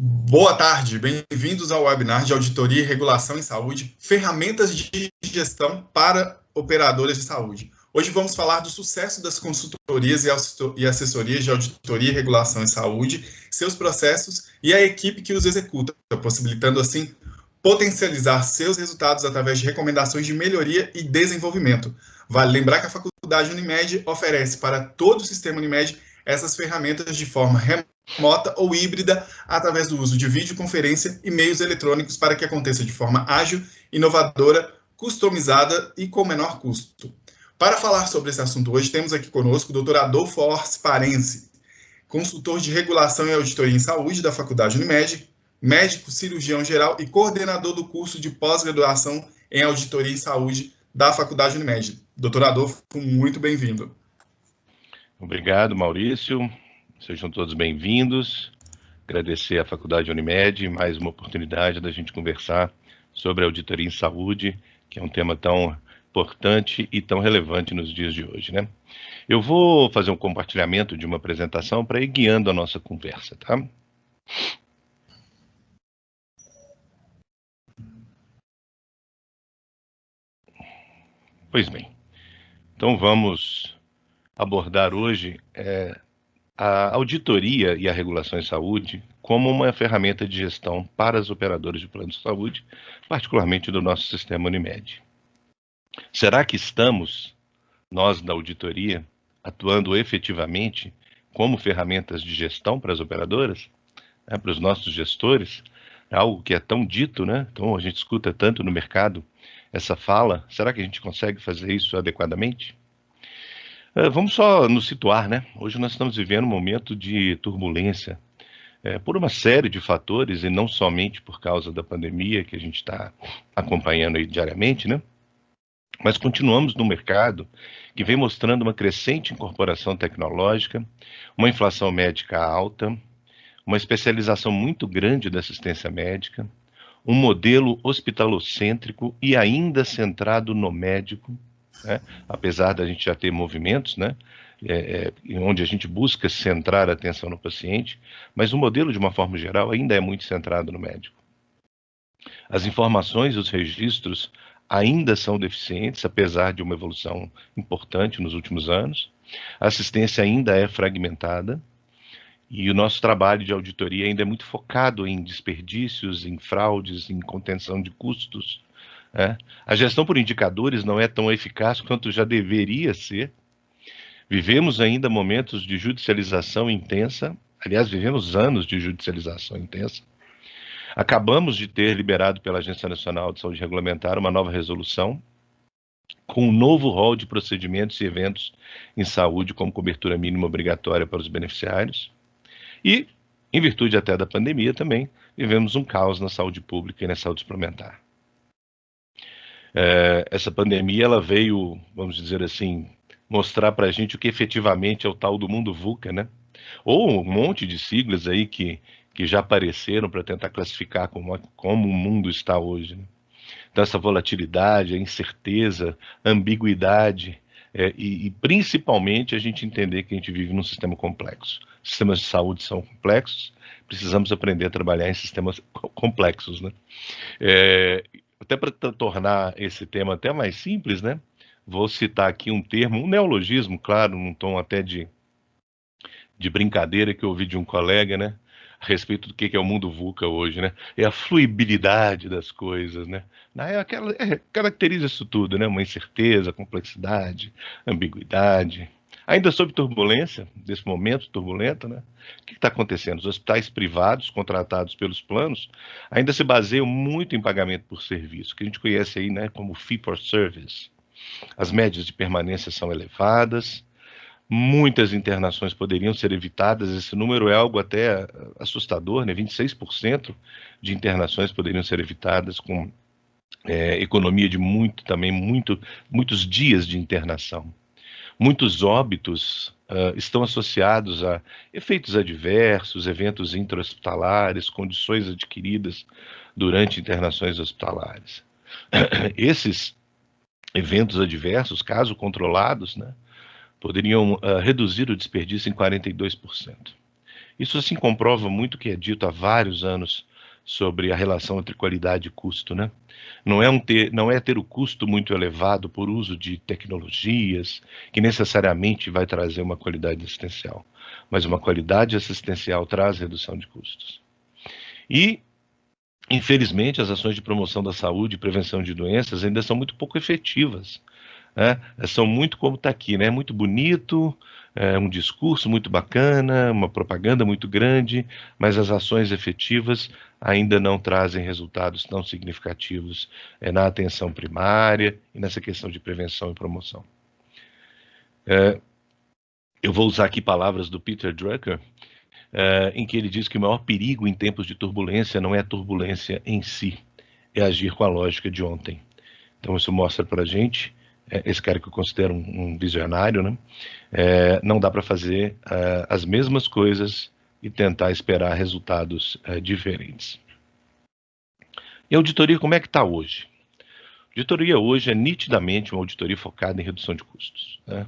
Boa tarde, bem-vindos ao webinar de Auditoria e Regulação em Saúde, ferramentas de gestão para operadoras de saúde. Hoje vamos falar do sucesso das consultorias e assessorias de auditoria e regulação em saúde, seus processos e a equipe que os executa, possibilitando assim potencializar seus resultados através de recomendações de melhoria e desenvolvimento. Vale lembrar que a Faculdade Unimed oferece para todo o sistema Unimed essas ferramentas de forma remota ou híbrida, através do uso de videoconferência e meios eletrônicos para que aconteça de forma ágil, inovadora, customizada e com menor custo. Para falar sobre esse assunto hoje, temos aqui conosco o Dr. Adolfo Parense, consultor de regulação e auditoria em saúde da Faculdade Unimed, médico cirurgião geral e coordenador do curso de pós-graduação em auditoria em saúde da Faculdade Unimed. Dr. Adolfo, muito bem-vindo. Obrigado, Maurício. Sejam todos bem-vindos. Agradecer à Faculdade Unimed, mais uma oportunidade da gente conversar sobre auditoria em saúde, que é um tema tão importante e tão relevante nos dias de hoje, né? Eu vou fazer um compartilhamento de uma apresentação para ir guiando a nossa conversa, tá? Pois bem, então vamos abordar hoje a auditoria e a regulação em saúde como uma ferramenta de gestão para as operadoras de plano de saúde, particularmente do nosso sistema Unimed. Será que estamos, nós da auditoria, atuando efetivamente como ferramentas de gestão para as operadoras, para os nossos gestores? É algo que é tão dito, né? Então a gente escuta tanto no mercado essa fala. Será que a gente consegue fazer isso adequadamente? Vamos só nos situar, né? Hoje nós estamos vivendo um momento de turbulência por uma série de fatores e não somente por causa da pandemia que a gente está acompanhando aí diariamente, né? Mas continuamos no mercado que vem mostrando uma crescente incorporação tecnológica, uma inflação médica alta, uma especialização muito grande da assistência médica, um modelo hospitalocêntrico e ainda centrado no médico, né? Apesar da gente já ter movimentos, né? Onde a gente busca centrar a atenção no paciente, mas o modelo, de uma forma geral, ainda é muito centrado no médico. As informações e os registros ainda são deficientes, apesar de uma evolução importante nos últimos anos. A assistência ainda é fragmentada e o nosso trabalho de auditoria ainda é muito focado em desperdícios, em fraudes, em contenção de custos. A gestão por indicadores não é tão eficaz quanto já deveria ser. Vivemos ainda momentos de judicialização intensa, aliás, vivemos anos de judicialização intensa. Acabamos de ter liberado pela Agência Nacional de Saúde Regulamentar uma nova resolução com um novo rol de procedimentos e eventos em saúde como cobertura mínima obrigatória para os beneficiários. E, em virtude até da pandemia também, vivemos um caos na saúde pública e na saúde suplementar. Essa pandemia ela veio, vamos dizer assim, mostrar para a gente o que efetivamente é o tal do mundo VUCA, né? Ou um monte de siglas aí que já apareceram para tentar classificar como o mundo está hoje, né? Então, essa volatilidade, a incerteza, a ambiguidade, e principalmente a gente entender que a gente vive num sistema complexo. Sistemas de saúde são complexos, precisamos aprender a trabalhar em sistemas complexos, né? Até para tornar esse tema até mais simples, né? Vou citar aqui um termo, um neologismo, claro, num tom até de brincadeira que eu ouvi de um colega, né? A respeito do que é o mundo VUCA hoje, né? É a fluibilidade das coisas, né? Caracteriza isso tudo, né? Uma incerteza, complexidade, ambiguidade. Ainda sob turbulência, desse momento turbulento, né? O que está acontecendo? Os hospitais privados, contratados pelos planos, ainda se baseiam muito em pagamento por serviço, que a gente conhece aí, né, como fee for service. As médias de permanência são elevadas, muitas internações poderiam ser evitadas, esse número é algo até assustador, né? 26% de internações poderiam ser evitadas com economia de muitos dias de internação. Muitos óbitos estão associados a efeitos adversos, eventos intra-hospitalares, condições adquiridas durante internações hospitalares. Esses eventos adversos, caso controlados, né, poderiam reduzir o desperdício em 42%. Isso assim comprova muito o que é dito há vários anos sobre a relação entre qualidade e custo, né? Não é ter o custo muito elevado por uso de tecnologias que necessariamente vai trazer uma qualidade assistencial, mas uma qualidade assistencial traz redução de custos. E, infelizmente, as ações de promoção da saúde e prevenção de doenças ainda são muito pouco efetivas, né? São muito como está aqui, né? Muito bonito, um discurso muito bacana, uma propaganda muito grande, mas as ações efetivas ainda não trazem resultados tão significativos na atenção primária e nessa questão de prevenção e promoção. Eu vou usar aqui palavras do Peter Drucker, em que ele diz que o maior perigo em tempos de turbulência não é a turbulência em si, é agir com a lógica de ontem. Então isso mostra para a gente, esse cara que eu considero um visionário, né? Não dá para fazer as mesmas coisas e tentar esperar resultados diferentes. E a auditoria, como é que está hoje? A auditoria hoje é nitidamente uma auditoria focada em redução de custos, né?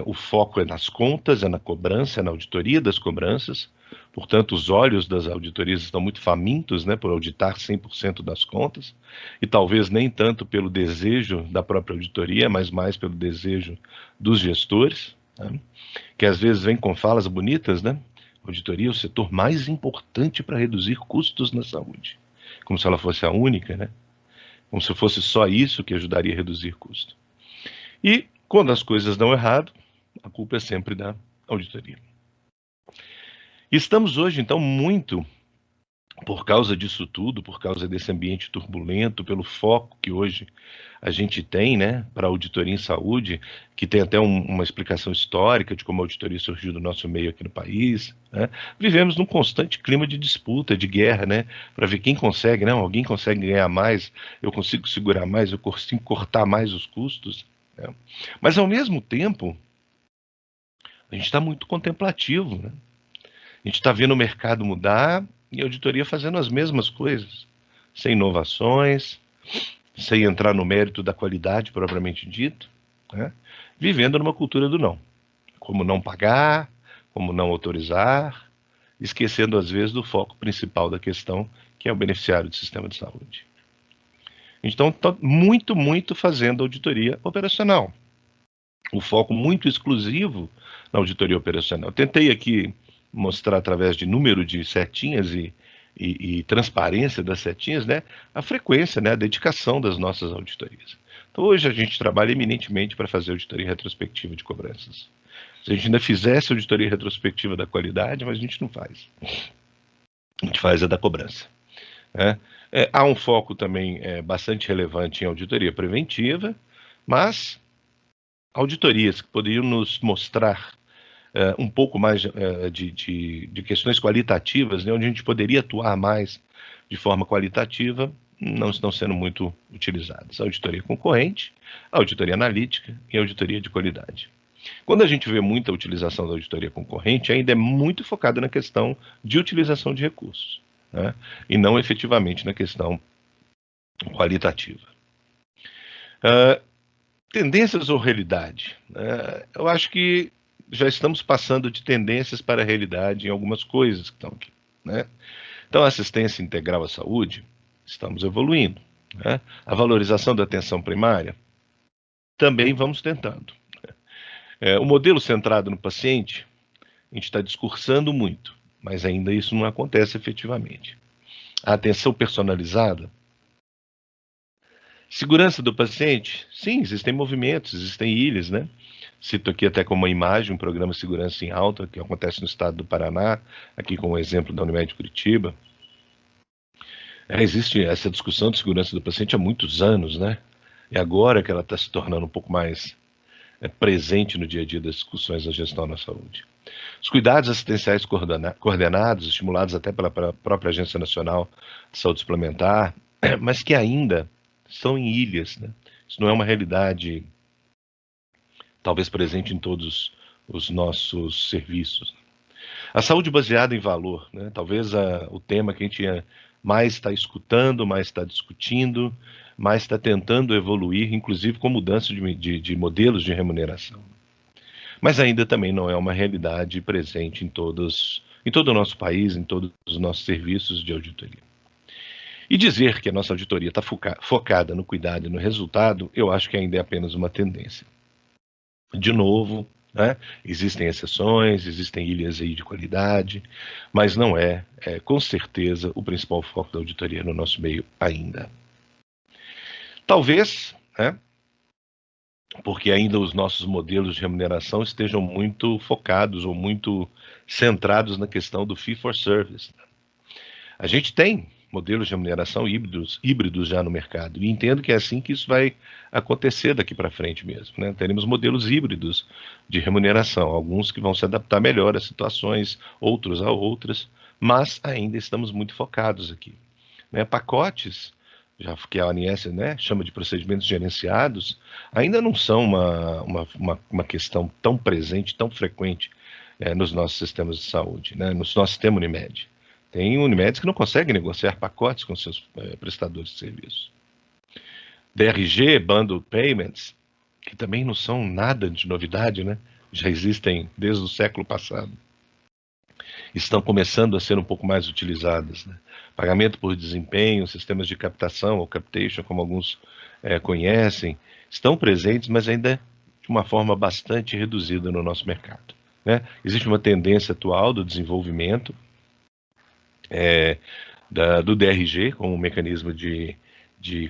O foco é nas contas, é na cobrança, é na auditoria das cobranças. Portanto, os olhos das auditorias estão muito famintos, né, por auditar 100% das contas, e talvez nem tanto pelo desejo da própria auditoria, mas mais pelo desejo dos gestores, né, que às vezes vem com falas bonitas, né? Auditoria é o setor mais importante para reduzir custos na saúde, como se ela fosse a única, né? Como se fosse só isso que ajudaria a reduzir custo. E quando as coisas dão errado, a culpa é sempre da auditoria. Estamos hoje, então, muito, por causa disso tudo, por causa desse ambiente turbulento, pelo foco que hoje a gente tem, né, para a auditoria em saúde, que tem até uma explicação histórica de como a auditoria surgiu no nosso meio aqui no país, né? Vivemos num constante clima de disputa, de guerra, né, para ver quem consegue, né? Alguém consegue ganhar mais, eu consigo segurar mais, eu consigo cortar mais os custos, né? Mas, ao mesmo tempo, a gente está muito contemplativo, né? A gente está vendo o mercado mudar e a auditoria fazendo as mesmas coisas, sem inovações, sem entrar no mérito da qualidade propriamente dito, né? Vivendo numa cultura do não. Como não pagar, como não autorizar, esquecendo às vezes do foco principal da questão, que é o beneficiário do sistema de saúde. Então, está muito fazendo auditoria operacional. O foco muito exclusivo na auditoria operacional. Eu tentei aqui mostrar através de número de setinhas e transparência das setinhas, né, a frequência, né, a dedicação das nossas auditorias. Então, hoje a gente trabalha eminentemente para fazer auditoria retrospectiva de cobranças. Se a gente ainda fizesse auditoria retrospectiva da qualidade, mas a gente não faz. A gente faz a da cobrança, né? Há um foco também bastante relevante em auditoria preventiva, mas auditorias que poderiam nos mostrar um pouco mais de questões qualitativas, né, onde a gente poderia atuar mais de forma qualitativa, não estão sendo muito utilizadas. A auditoria concorrente, a auditoria analítica e a auditoria de qualidade. Quando a gente vê muita utilização da auditoria concorrente, ainda é muito focada na questão de utilização de recursos, né, e não efetivamente na questão qualitativa. Tendências ou realidade? Eu acho que já estamos passando de tendências para a realidade em algumas coisas que estão aqui, né? Então, a assistência integral à saúde, estamos evoluindo, né? A valorização da atenção primária, também vamos tentando. O modelo centrado no paciente, a gente está discursando muito, mas ainda isso não acontece efetivamente. A atenção personalizada, segurança do paciente, sim, existem movimentos, existem ilhas, né? Cito aqui até como uma imagem, um programa de segurança em alta, que acontece no estado do Paraná, aqui com o exemplo da Unimed de Curitiba. Existe essa discussão de segurança do paciente há muitos anos, né? E agora que ela está se tornando um pouco mais presente no dia a dia das discussões da gestão na saúde. Os cuidados assistenciais coordenados, estimulados até pela própria Agência Nacional de Saúde Suplementar, mas que ainda são em ilhas, né? Isso não é uma realidade talvez presente em todos os nossos serviços. A saúde baseada em valor, né? Talvez o tema que a gente mais está escutando, mais está discutindo, mais está tentando evoluir, inclusive com mudança de modelos de remuneração. mas ainda também não é uma realidade presente em todo o nosso país, em todos os nossos serviços de auditoria. E dizer que a nossa auditoria está focada no cuidado e no resultado, eu acho que ainda é apenas uma tendência. De novo, né, existem exceções, existem ilhas aí de qualidade, mas não é, com certeza, o principal foco da auditoria no nosso meio ainda. Talvez, né, porque ainda os nossos modelos de remuneração estejam muito focados ou muito centrados na questão do fee for service. A gente tem modelos de remuneração híbridos já no mercado, e entendo que é assim que isso vai acontecer daqui para frente mesmo, né? Teremos modelos híbridos de remuneração, alguns que vão se adaptar melhor às situações, outros a outras, mas ainda estamos muito focados aqui, né? Pacotes, já que a ONS, né, chama de procedimentos gerenciados, ainda não são uma questão tão presente, tão frequente nos nossos sistemas de saúde, né, no nosso sistema Unimed. Tem Unimedes que não conseguem negociar pacotes com seus prestadores de serviço. DRG, Bundle Payments, que também não são nada de novidade, né? Já existem desde o século passado. Estão começando a ser um pouco mais utilizadas, né? Pagamento por desempenho, sistemas de captação, ou captation, como alguns conhecem, estão presentes, mas ainda de uma forma bastante reduzida no nosso mercado, né? Existe uma tendência atual do desenvolvimento do DRG como mecanismo de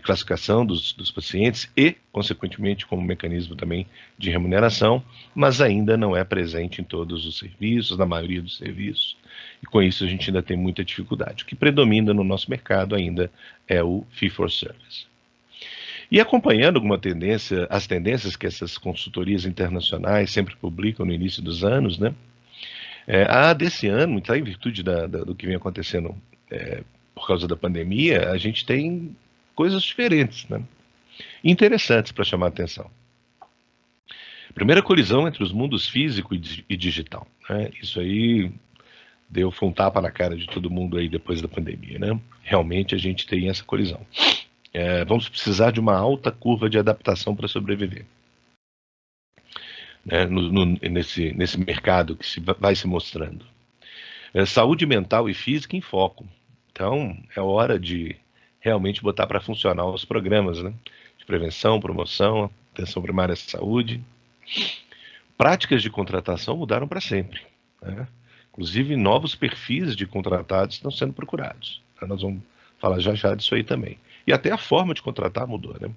classificação dos pacientes e, consequentemente, como mecanismo também de remuneração, mas ainda não é presente em todos os serviços, na maioria dos serviços, e com isso a gente ainda tem muita dificuldade. O que predomina no nosso mercado ainda é o fee for service. E acompanhando as tendências que essas consultorias internacionais sempre publicam no início dos anos, né? Desse ano, então, em virtude do que vem acontecendo por causa da pandemia, a gente tem coisas diferentes, né? Interessantes para chamar a atenção. Primeira colisão entre os mundos físico e digital, né? Isso aí foi um tapa na cara de todo mundo aí depois da pandemia, né? Realmente a gente tem essa colisão. Vamos precisar de uma alta curva de adaptação para sobreviver. Né, nesse mercado que vai se mostrando. Saúde mental e física em foco. Então, é hora de realmente botar para funcionar os programas, né, de prevenção, promoção, atenção primária à saúde. Práticas de contratação mudaram para sempre, né? Inclusive, novos perfis de contratados estão sendo procurados. Nós vamos falar já disso aí também. E até a forma de contratar mudou, né?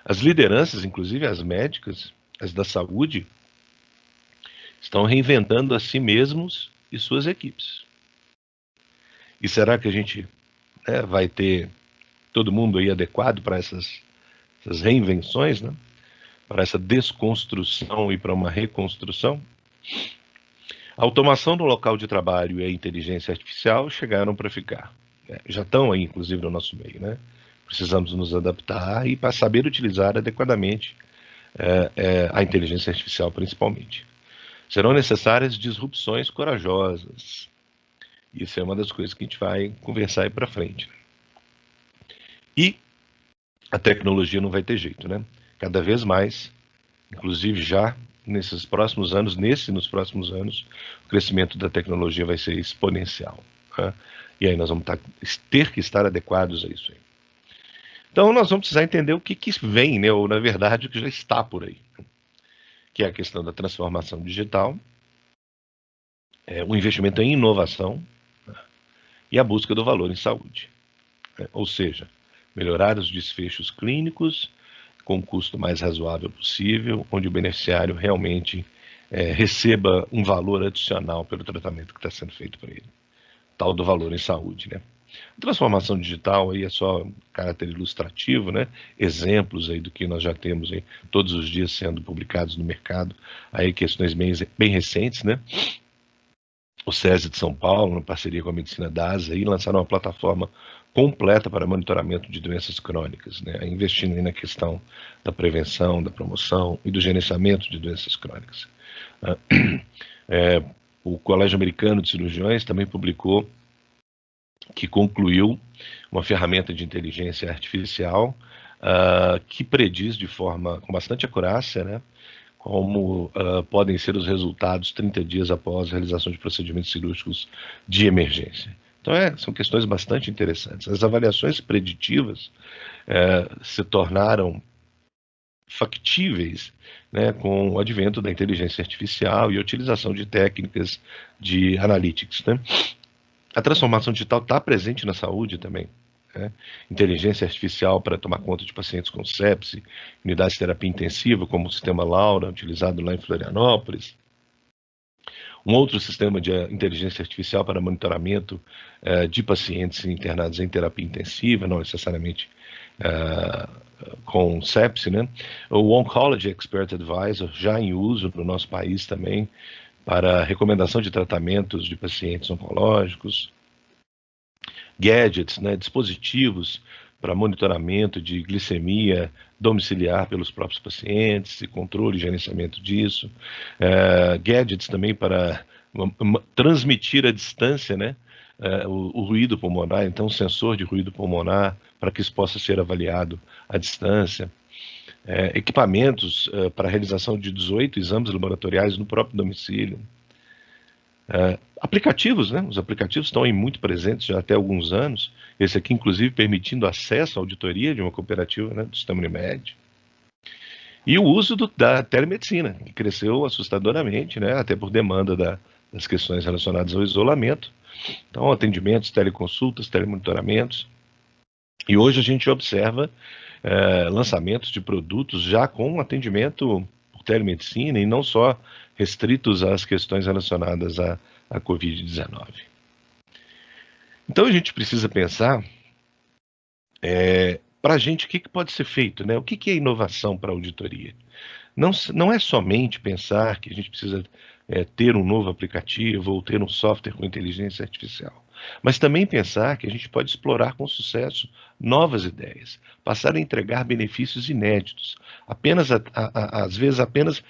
As lideranças, inclusive as médicas, as da saúde, estão reinventando a si mesmos e suas equipes. E será que a gente vai ter todo mundo aí adequado para essas reinvenções, né? Para essa desconstrução e para uma reconstrução? A automação no local de trabalho e a inteligência artificial chegaram para ficar, né? Já estão aí, inclusive, no nosso meio, né? Precisamos nos adaptar e para saber utilizar adequadamente a inteligência artificial, principalmente. Serão necessárias disrupções corajosas. Isso é uma das coisas que a gente vai conversar aí para frente. E a tecnologia não vai ter jeito, né? Cada vez mais, inclusive já nos próximos anos, o crescimento da tecnologia vai ser exponencial, né? E aí nós vamos ter que estar adequados a isso aí. Então nós vamos precisar entender o que vem, né? Ou na verdade o que já está por aí, que é a questão da transformação digital, o investimento em inovação, né, e a busca do valor em saúde, né? Ou seja, melhorar os desfechos clínicos com o custo mais razoável possível, onde o beneficiário realmente receba um valor adicional pelo tratamento que está sendo feito para ele, tal do valor em saúde, né? A transformação digital aí é só caráter ilustrativo, né? Exemplos aí do que nós já temos aí todos os dias sendo publicados no mercado, aí questões bem recentes, né? O SESI de São Paulo, em parceria com a Medicina DASA, aí lançaram uma plataforma completa para monitoramento de doenças crônicas, né? Investindo aí na questão da prevenção, da promoção e do gerenciamento de doenças crônicas. O Colégio Americano de Cirurgiões também publicou que concluiu uma ferramenta de inteligência artificial que prediz com bastante acurácia, né, como podem ser os resultados 30 dias após a realização de procedimentos cirúrgicos de emergência. Então, são questões bastante interessantes. As avaliações preditivas se tornaram factíveis, né, com o advento da inteligência artificial e a utilização de técnicas de analytics, né? A transformação digital está presente na saúde também, né? Inteligência artificial para tomar conta de pacientes com sepse, unidades de terapia intensiva, como o sistema Laura, utilizado lá em Florianópolis. Um outro sistema de inteligência artificial para monitoramento de pacientes internados em terapia intensiva, não necessariamente com sepse, né? O Oncology Expert Advisor, já em uso no nosso país também, para recomendação de tratamentos de pacientes oncológicos. Gadgets, né? Dispositivos para monitoramento de glicemia domiciliar pelos próprios pacientes e controle e gerenciamento disso. Gadgets também para transmitir à distância, né, o ruído pulmonar, então sensor de ruído pulmonar, para que isso possa ser avaliado à distância. Equipamentos para a realização de 18 exames laboratoriais no próprio domicílio. Aplicativos, né? Os aplicativos estão aí muito presentes já até alguns anos. Esse aqui, inclusive, permitindo acesso à auditoria de uma cooperativa, né, do sistema Unimed. E o uso da telemedicina, que cresceu assustadoramente, né, até por demanda das questões relacionadas ao isolamento. Então, atendimentos, teleconsultas, telemonitoramentos. E hoje a gente observa lançamentos de produtos já com atendimento por telemedicina e não só restritos às questões relacionadas à Covid-19. Então a gente precisa pensar para a gente o que pode ser feito, né? O que é inovação para a auditoria? Não é somente pensar que a gente precisa ter um novo aplicativo ou ter um software com inteligência artificial, mas também pensar que a gente pode explorar com sucesso novas ideias, passar a entregar benefícios inéditos, às vezes apenas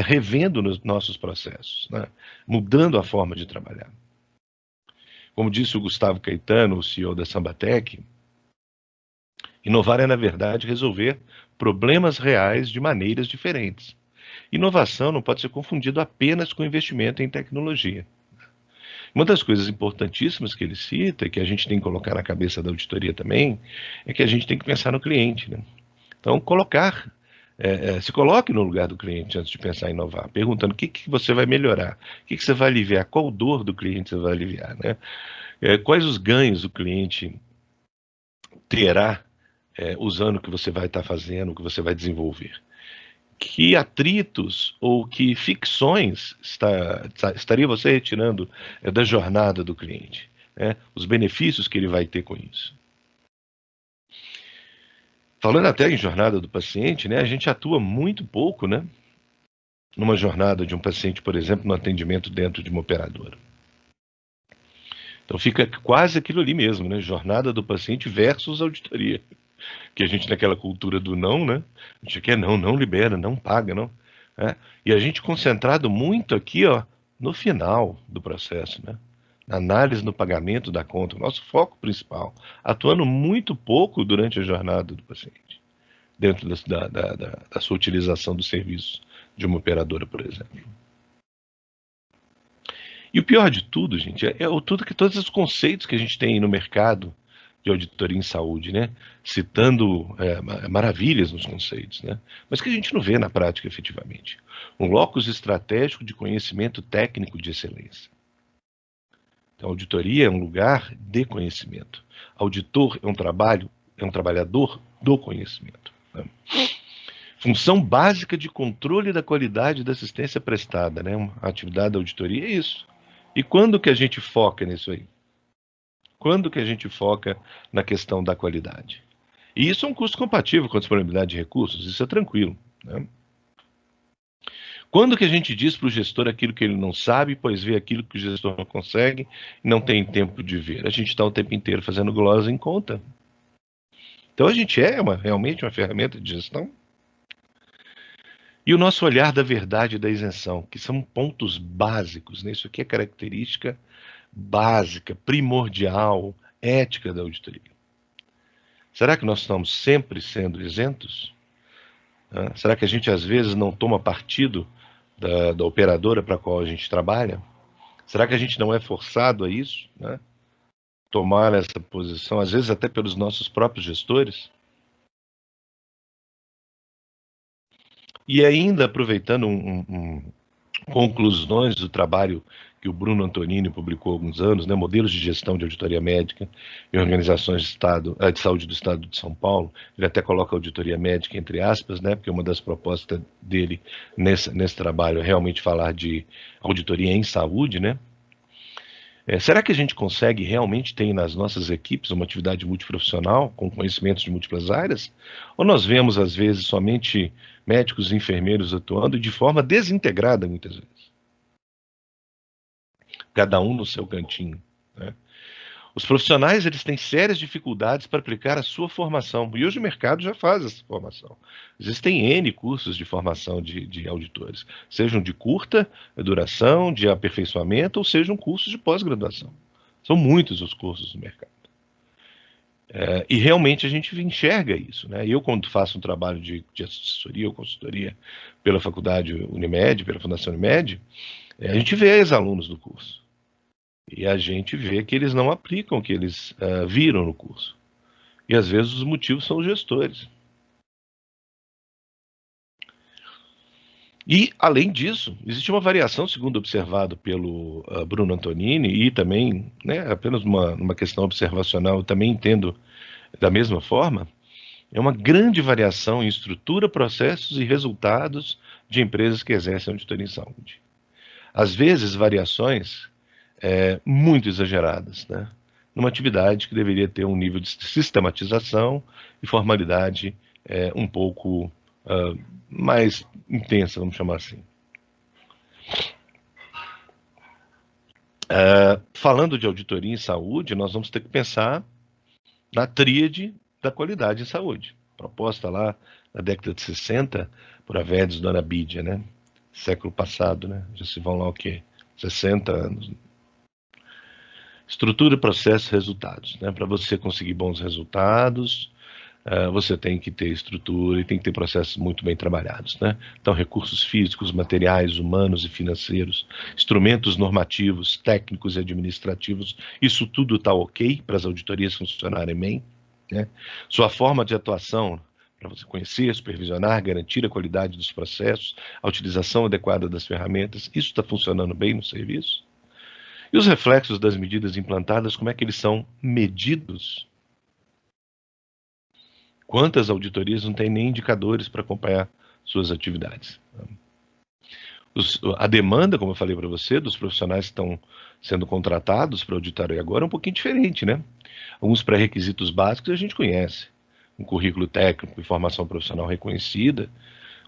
revendo nos nossos processos, né? Mudando a forma de trabalhar. Como disse o Gustavo Caetano, o CEO da Sambatec, inovar é, na verdade, resolver problemas reais de maneiras diferentes. Inovação não pode ser confundido apenas com investimento em tecnologia. Uma das coisas importantíssimas que ele cita, e que a gente tem que colocar na cabeça da auditoria também, é que a gente tem que pensar no cliente, né? Então, se coloque no lugar do cliente antes de pensar em inovar, perguntando o que você vai melhorar, o que você vai aliviar, qual dor do cliente você vai aliviar, né? Quais os ganhos o cliente terá usando o que você vai estar fazendo, o que você vai desenvolver. Que atritos ou que ficções estaria você retirando da jornada do cliente, né? Os benefícios que ele vai ter com isso. Falando até em jornada do paciente, né, a gente atua muito pouco, né, numa jornada de um paciente, por exemplo, no atendimento dentro de uma operadora. Então fica quase aquilo ali mesmo, né, jornada do paciente versus auditoria. Que a gente tem aquela cultura do não, né? A gente quer não libera, não paga, não. E a gente concentrado muito aqui, ó, no final do processo, né? Na análise no pagamento da conta, o nosso foco principal, atuando muito pouco durante a jornada do paciente, dentro da sua utilização do serviço de uma operadora, por exemplo. E o pior de tudo, gente, todos os conceitos que a gente tem no mercado de auditoria em saúde, né? Citando maravilhas nos conceitos, né? Mas que a gente não vê na prática efetivamente. Um locus estratégico de conhecimento técnico de excelência. Então, a auditoria é um lugar de conhecimento. Auditor é um trabalhador do conhecimento, né? Função básica de controle da qualidade da assistência prestada, né? A atividade da auditoria é isso. E quando que a gente foca nisso aí? Quando que a gente foca na questão da qualidade? E isso é um custo compatível com a disponibilidade de recursos, isso é tranquilo, né? Quando que a gente diz para o gestor aquilo que ele não sabe, pois vê aquilo que o gestor não consegue e não tem tempo de ver? A gente está o tempo inteiro fazendo glosa em conta. Então a gente realmente uma ferramenta de gestão. E o nosso olhar da verdade e da isenção, que são pontos básicos, né? Isso aqui é característica básica, primordial, ética da auditoria. Será que nós estamos sempre sendo isentos? Né? Será que a gente, às vezes, não toma partido da operadora para a qual a gente trabalha? Será que a gente não é forçado a isso, né? Tomar essa posição, às vezes até pelos nossos próprios gestores? E ainda aproveitando conclusões do trabalho que o Bruno Antonini publicou há alguns anos, né, modelos de gestão de auditoria médica e organizações de saúde do Estado de São Paulo. Ele até coloca auditoria médica entre aspas, né, porque uma das propostas dele nesse trabalho é realmente falar de auditoria em saúde, né? Será que a gente consegue realmente ter nas nossas equipes uma atividade multiprofissional com conhecimentos de múltiplas áreas? Ou nós vemos, às vezes, somente médicos e enfermeiros atuando de forma desintegrada, muitas vezes? Cada um no seu cantinho, né? Os profissionais, eles têm sérias dificuldades para aplicar a sua formação, e hoje o mercado já faz essa formação. Existem N cursos de formação de auditores, sejam de curta duração, de aperfeiçoamento, ou sejam cursos de pós-graduação. São muitos os cursos no mercado. E realmente a gente enxerga isso, né? Eu, quando faço um trabalho de assessoria ou consultoria pela faculdade Unimed, pela Fundação Unimed, a gente vê os alunos do curso. E a gente vê que eles não aplicam o que eles viram no curso. E às vezes os motivos são os gestores. E, além disso, existe uma variação, segundo observado pelo Bruno Antonini, e também, né, apenas uma questão observacional, eu também entendo da mesma forma, é uma grande variação em estrutura, processos e resultados de empresas que exercem auditoria em saúde. Às vezes, variações muito exageradas, né? Numa atividade que deveria ter um nível de sistematização e formalidade um pouco mais intensa, vamos chamar assim. Falando de auditoria em saúde, nós vamos ter que pensar na tríade da qualidade em saúde, proposta lá na década de 60 por Avedis e Dona Bídia, né? Século passado, né? Já se vão lá o quê? 60 anos. Estrutura, processo, resultados, né? Para você conseguir bons resultados, você tem que ter estrutura e tem que ter processos muito bem trabalhados, né? Então, recursos físicos, materiais, humanos e financeiros, instrumentos normativos, técnicos e administrativos, isso tudo está ok para as auditorias funcionarem bem, né? Sua forma de atuação, para você conhecer, supervisionar, garantir a qualidade dos processos, a utilização adequada das ferramentas, isso está funcionando bem no serviço? E os reflexos das medidas implantadas, como é que eles são medidos? Quantas auditorias não têm nem indicadores para acompanhar suas atividades? A demanda, como eu falei para você, dos profissionais que estão sendo contratados para auditoria agora é um pouquinho diferente, né? Alguns pré-requisitos básicos a gente conhece. Um currículo técnico e formação profissional reconhecida,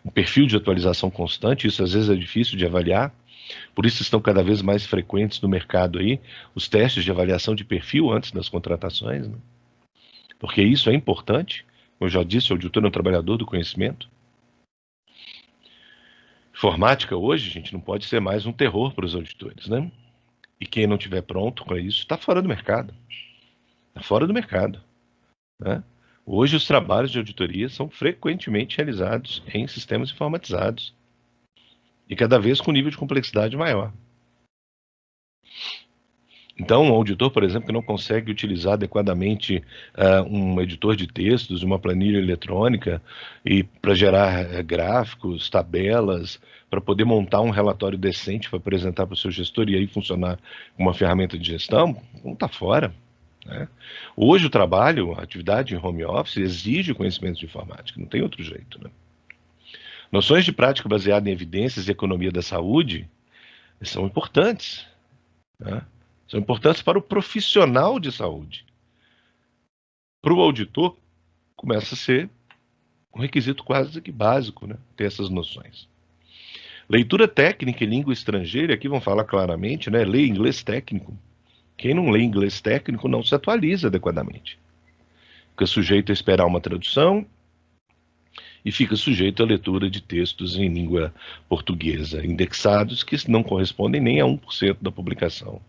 um perfil de atualização constante, isso às vezes é difícil de avaliar. Por isso estão cada vez mais frequentes no mercado aí os testes de avaliação de perfil antes das contratações, né? Porque isso é importante. Como eu já disse, o auditor é um trabalhador do conhecimento. Informática hoje, gente, não pode ser mais um terror para os auditores, né? E quem não estiver pronto para isso está fora do mercado. Está fora do mercado, né? Hoje os trabalhos de auditoria são frequentemente realizados em sistemas informatizados e cada vez com nível de complexidade maior. Então, um auditor, por exemplo, que não consegue utilizar adequadamente um editor de textos, uma planilha eletrônica, e para gerar gráficos, tabelas, para poder montar um relatório decente para apresentar para o seu gestor e aí funcionar como uma ferramenta de gestão, não está fora, né? Hoje o trabalho, a atividade em home office exige conhecimentos de informática, não tem outro jeito, né? Noções de prática baseada em evidências e economia da saúde são importantes, né? São importantes para o profissional de saúde. Para o auditor, começa a ser um requisito quase que básico, né? Ter essas noções. Leitura técnica e língua estrangeira, aqui vão falar claramente, né? Lê inglês técnico. Quem não lê inglês técnico não se atualiza adequadamente. Fica sujeito a esperar uma tradução e fica sujeito à leitura de textos em língua portuguesa, indexados, que não correspondem nem a 1% da publicação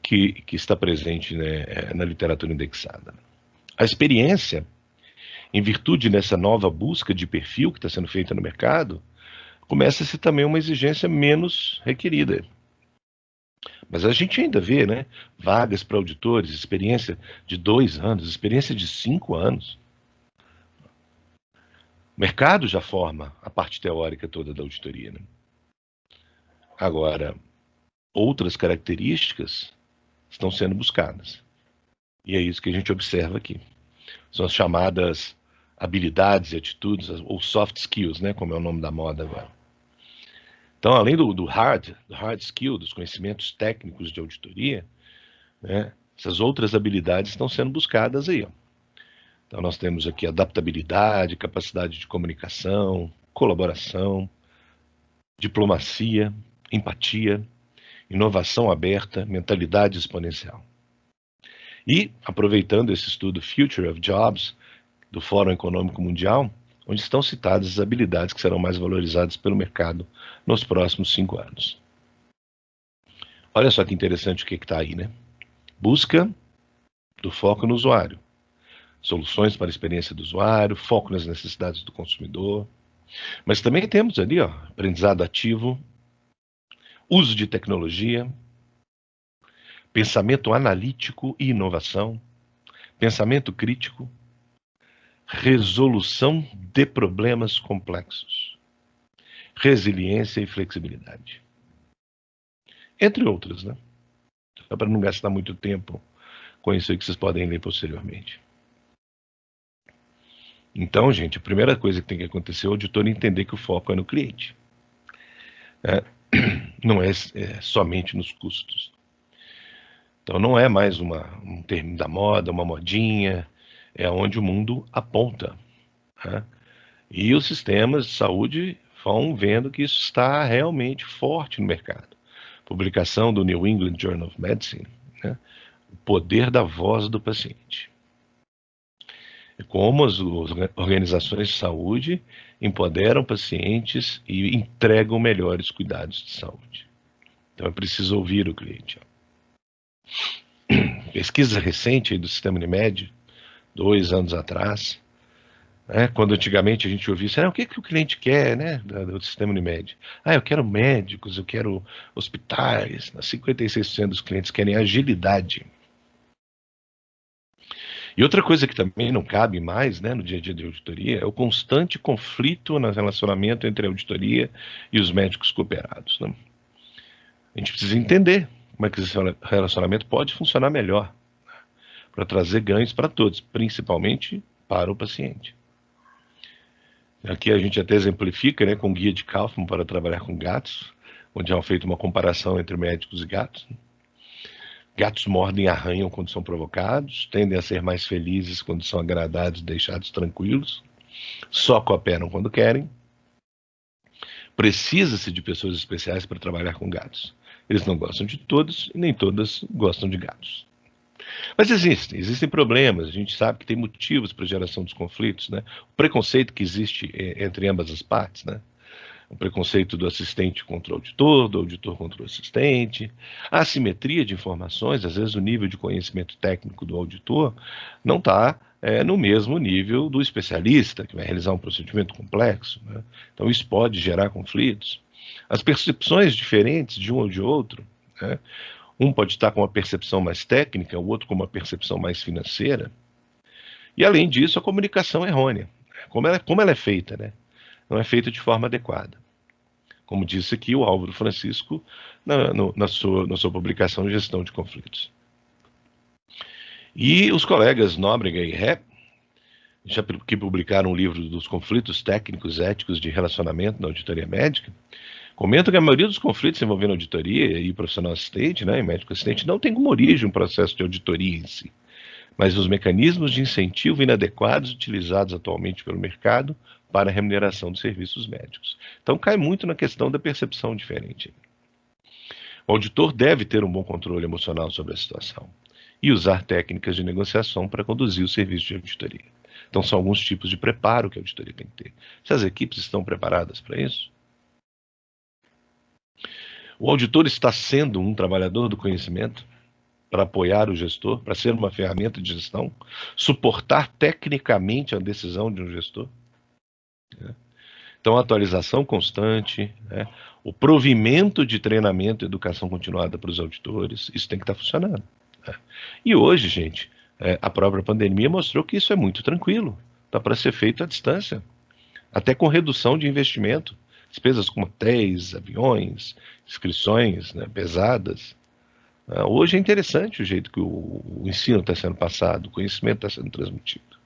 que está presente, né, na literatura indexada. A experiência em virtude dessa nova busca de perfil que está sendo feita no mercado, começa-se também uma exigência menos requerida. Mas a gente ainda vê, né, vagas para auditores, experiência de 2 anos, experiência de 5 anos. O mercado já forma a parte teórica toda da auditoria, né? Agora, outras características estão sendo buscadas. E é isso que a gente observa aqui. São as chamadas habilidades e atitudes, ou soft skills, né, como é o nome da moda agora. Então, além do hard skill, dos conhecimentos técnicos de auditoria, né, essas outras habilidades estão sendo buscadas aí. Ó. Então, nós temos aqui adaptabilidade, capacidade de comunicação, colaboração, diplomacia, empatia, inovação aberta, mentalidade exponencial. E, aproveitando esse estudo Future of Jobs, do Fórum Econômico Mundial, onde estão citadas as habilidades que serão mais valorizadas pelo mercado nos próximos 5 anos. Olha só que interessante o que está aí, né? Busca do foco no usuário, soluções para a experiência do usuário, foco nas necessidades do consumidor. Mas também temos ali, ó, aprendizado ativo, uso de tecnologia, pensamento analítico e inovação, pensamento crítico, resolução de problemas complexos, resiliência e flexibilidade. Entre outras, né? Só para não gastar muito tempo com isso aí que vocês podem ler posteriormente. Então, gente, a primeira coisa que tem que acontecer é o auditor entender que o foco é no cliente. Não é somente nos custos. Então, não é mais um termo da moda, uma modinha, é onde o mundo aponta. Né? E os sistemas de saúde vão vendo que isso está realmente forte no mercado. Publicação do New England Journal of Medicine, né? O poder da voz do paciente. Como as organizações de saúde empoderam pacientes e entregam melhores cuidados de saúde. Então é preciso ouvir o cliente. Pesquisa recente do Sistema Unimed, 2 anos atrás, né, quando antigamente a gente ouvia isso, o que o cliente quer, né, do Sistema Unimed? Eu quero médicos, eu quero hospitais. 56% dos clientes querem agilidade. E outra coisa que também não cabe mais, né, no dia a dia de auditoria é o constante conflito no relacionamento entre a auditoria e os médicos cooperados. Né? A gente precisa entender como é que esse relacionamento pode funcionar melhor, né, para trazer ganhos para todos, principalmente para o paciente. Aqui a gente até exemplifica, né, com o guia de Kaufman para trabalhar com gatos, onde é feita uma comparação entre médicos e gatos. Gatos mordem e arranham quando são provocados, tendem a ser mais felizes quando são agradados e deixados tranquilos, só cooperam quando querem. Precisa-se de pessoas especiais para trabalhar com gatos. Eles não gostam de todos e nem todas gostam de gatos. Mas existem problemas, a gente sabe que tem motivos para a geração dos conflitos, né? O preconceito que existe entre ambas as partes, né? O preconceito do assistente contra o auditor, do auditor contra o assistente, a assimetria de informações, às vezes o nível de conhecimento técnico do auditor não está no mesmo nível do especialista, que vai realizar um procedimento complexo, né? Então isso pode gerar conflitos. As percepções diferentes de um ou de outro, né? Um pode estar com uma percepção mais técnica, o outro com uma percepção mais financeira. E além disso, a comunicação errônea. Como ela é feita, né? Não é feita de forma adequada. Como disse aqui o Álvaro Francisco na sua publicação Gestão de Conflitos. E os colegas Nóbrega e Ré, que publicaram um livro dos conflitos técnicos éticos de relacionamento na auditoria médica, comentam que a maioria dos conflitos envolvendo auditoria e profissional assistente, né, e médico assistente, não tem como origem um processo de auditoria em si, mas os mecanismos de incentivo inadequados utilizados atualmente pelo mercado para a remuneração dos serviços médicos. Então cai muito na questão da percepção diferente. O auditor deve ter um bom controle emocional sobre a situação e usar técnicas de negociação para conduzir o serviço de auditoria. Então são alguns tipos de preparo que a auditoria tem que ter. Se as equipes estão preparadas para isso? O auditor está sendo um trabalhador do conhecimento? para apoiar o gestor, para ser uma ferramenta de gestão, suportar tecnicamente a decisão de um gestor. Então, a atualização constante, né? O provimento de treinamento e educação continuada para os auditores, isso tem que estar funcionando. Né? E hoje, gente, a própria pandemia mostrou que isso é muito tranquilo, dá para ser feito à distância, até com redução de investimento, despesas como hotéis, aviões, inscrições, né, pesadas. Hoje é interessante o jeito que o ensino está sendo passado, o conhecimento está sendo transmitido.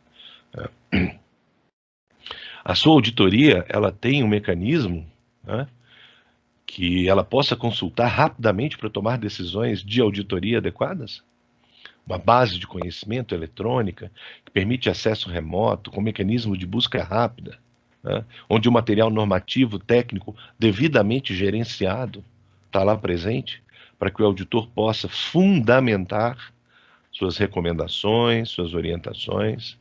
A sua auditoria, ela tem um mecanismo, né, que ela possa consultar rapidamente para tomar decisões de auditoria adequadas? Uma base de conhecimento eletrônica que permite acesso remoto, com mecanismo de busca rápida, né, onde o material normativo técnico devidamente gerenciado está lá presente, para que o auditor possa fundamentar suas recomendações, suas orientações.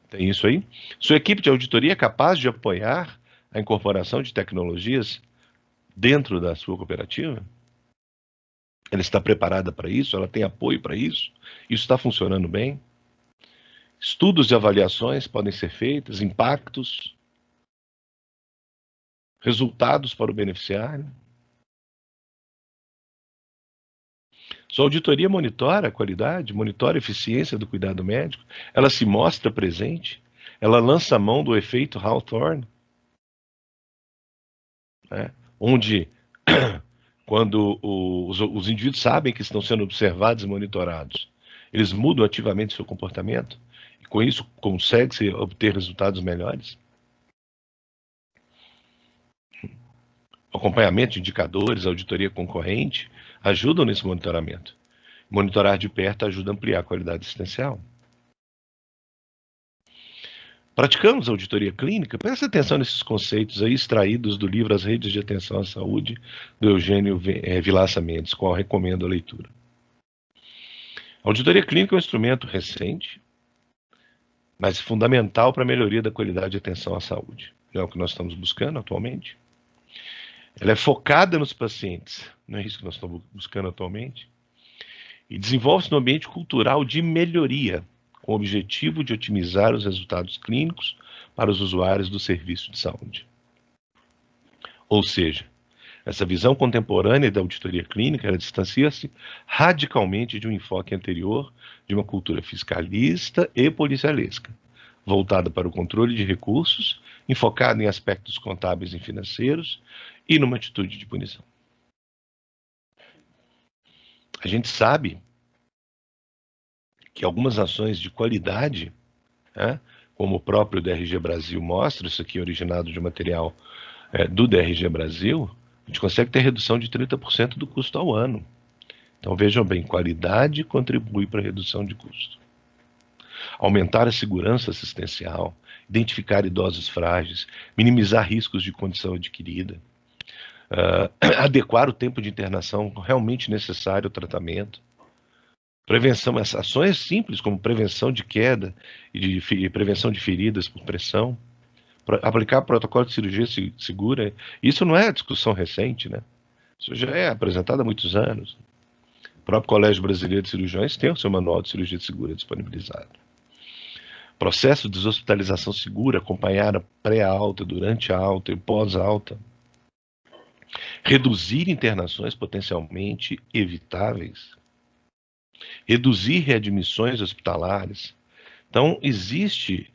Tem isso aí? Sua equipe de auditoria é capaz de apoiar a incorporação de tecnologias dentro da sua cooperativa? Ela está preparada para isso? Ela tem apoio para isso? Isso está funcionando bem? Estudos de avaliações podem ser feitos, impactos, resultados para o beneficiário. Sua auditoria monitora a qualidade, monitora a eficiência do cuidado médico, ela se mostra presente, ela lança a mão do efeito Hawthorne, né? Onde, quando os indivíduos sabem que estão sendo observados e monitorados, eles mudam ativamente seu comportamento e com isso consegue-se obter resultados melhores. O acompanhamento de indicadores, auditoria concorrente, ajudam nesse monitoramento. Monitorar de perto ajuda a ampliar a qualidade assistencial. Praticamos auditoria clínica? Presta atenção nesses conceitos aí extraídos do livro As Redes de Atenção à Saúde, do Eugênio Vilaça Mendes, qual recomendo a leitura. A auditoria clínica é um instrumento recente, mas fundamental para a melhoria da qualidade de atenção à saúde. É o que nós estamos buscando atualmente. Ela é focada nos pacientes, não é isso que nós estamos buscando atualmente, e desenvolve-se no ambiente cultural de melhoria, com o objetivo de otimizar os resultados clínicos para os usuários do serviço de saúde. Ou seja, essa visão contemporânea da auditoria clínica, ela distancia-se radicalmente de um enfoque anterior de uma cultura fiscalista e policialesca, voltada para o controle de recursos, enfocada em aspectos contábeis e financeiros e numa atitude de punição. A gente sabe que algumas ações de qualidade, né, como o próprio DRG Brasil mostra, isso aqui é originado de material do DRG Brasil, a gente consegue ter redução de 30% do custo ao ano. Então vejam bem, qualidade contribui para a redução de custo. Aumentar a segurança assistencial, identificar idosos frágeis, minimizar riscos de condição adquirida, adequar o tempo de internação realmente necessário ao tratamento. Prevenção, ações simples como prevenção de queda e prevenção de feridas por pressão, aplicar protocolo de cirurgia segura. Isso não é discussão recente, né? Isso já é apresentado há muitos anos. O próprio Colégio Brasileiro de Cirurgiões tem o seu manual de cirurgia segura disponibilizado. Processo de deshospitalização segura, acompanhar a pré-alta, durante a alta e pós-alta. Reduzir internações potencialmente evitáveis. Reduzir readmissões hospitalares. Então, existem,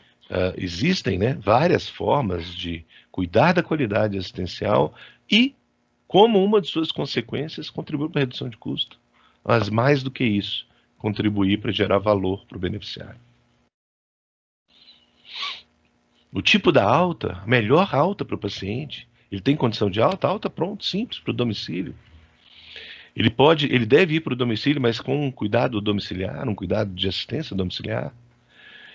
né, várias formas de cuidar da qualidade assistencial e, como uma de suas consequências, contribuir para a redução de custo. Mas, mais do que isso, contribuir para gerar valor para o beneficiário. O tipo da alta, a melhor alta para o paciente, ele tem condição de alta? Alta, pronto, simples, para o domicílio. Ele deve ir para o domicílio, mas com um cuidado domiciliar, um cuidado de assistência domiciliar.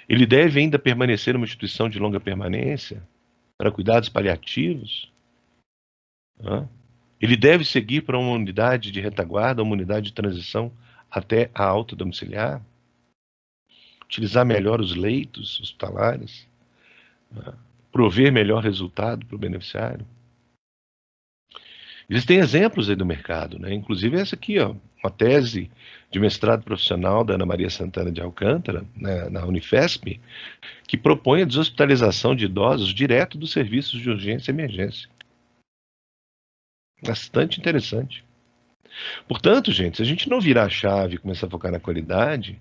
Ele deve ainda permanecer numa instituição de longa permanência, para cuidados paliativos. Ele deve seguir para uma unidade de retaguarda, uma unidade de transição até a alta domiciliar. Utilizar melhor os leitos hospitalares. Prover melhor resultado para o beneficiário. Existem exemplos aí do mercado, né? Inclusive essa aqui, ó, uma tese de mestrado profissional da Ana Maria Santana de Alcântara, né, na Unifesp, que propõe a deshospitalização de idosos direto dos serviços de urgência e emergência. Bastante interessante. Portanto, gente, se a gente não virar a chave e começar a focar na qualidade,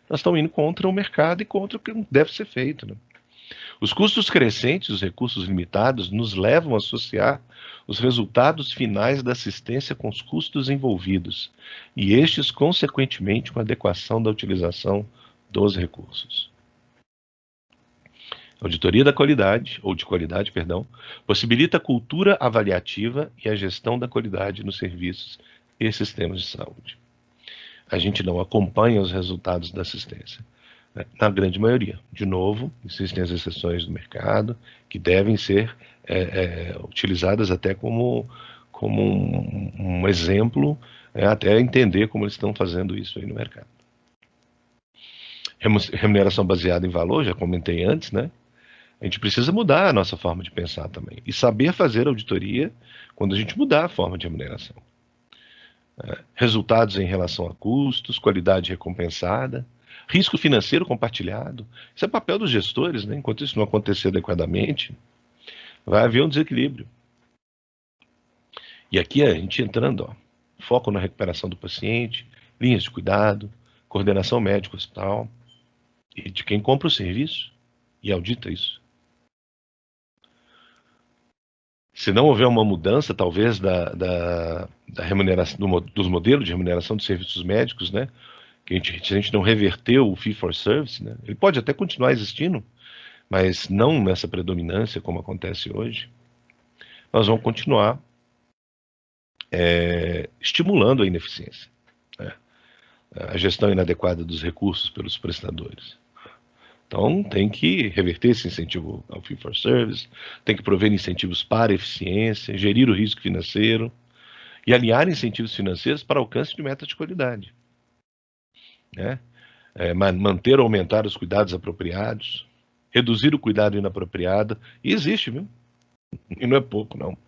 nós estamos indo contra o mercado e contra o que deve ser feito, né? Os custos crescentes, os recursos limitados, nos levam a associar os resultados finais da assistência com os custos envolvidos, e estes, consequentemente, com a adequação da utilização dos recursos. A auditoria da qualidade, ou de qualidade, perdão, possibilita a cultura avaliativa e a gestão da qualidade nos serviços e sistemas de saúde. A gente não acompanha os resultados da assistência, né? Na grande maioria. De novo, existem as exceções do mercado que devem ser utilizadas até como um exemplo, até entender como eles estão fazendo isso aí no mercado. Remuneração baseada em valor, já comentei antes, né? A gente precisa mudar a nossa forma de pensar também. E saber fazer auditoria quando a gente mudar a forma de remuneração. Resultados em relação a custos, qualidade recompensada, risco financeiro compartilhado. Isso é papel dos gestores, né? Enquanto isso não acontecer adequadamente, vai haver um desequilíbrio. E aqui a gente entrando, ó, foco na recuperação do paciente, linhas de cuidado, coordenação médico-hospital e de quem compra o serviço e audita isso. Se não houver uma mudança, talvez, da remuneração, dos modelos de remuneração dos serviços médicos, né? Se a gente não reverteu o fee for service, né? Ele pode até continuar existindo, mas não nessa predominância como acontece hoje. Nós vamos continuar estimulando a ineficiência, né? A gestão inadequada dos recursos pelos prestadores. Então, tem que reverter esse incentivo ao fee for service, tem que prover incentivos para eficiência, gerir o risco financeiro e alinhar incentivos financeiros para alcance de metas de qualidade, né? Manter ou aumentar os cuidados apropriados, reduzir o cuidado inapropriado, e existe, viu? E não é pouco, não.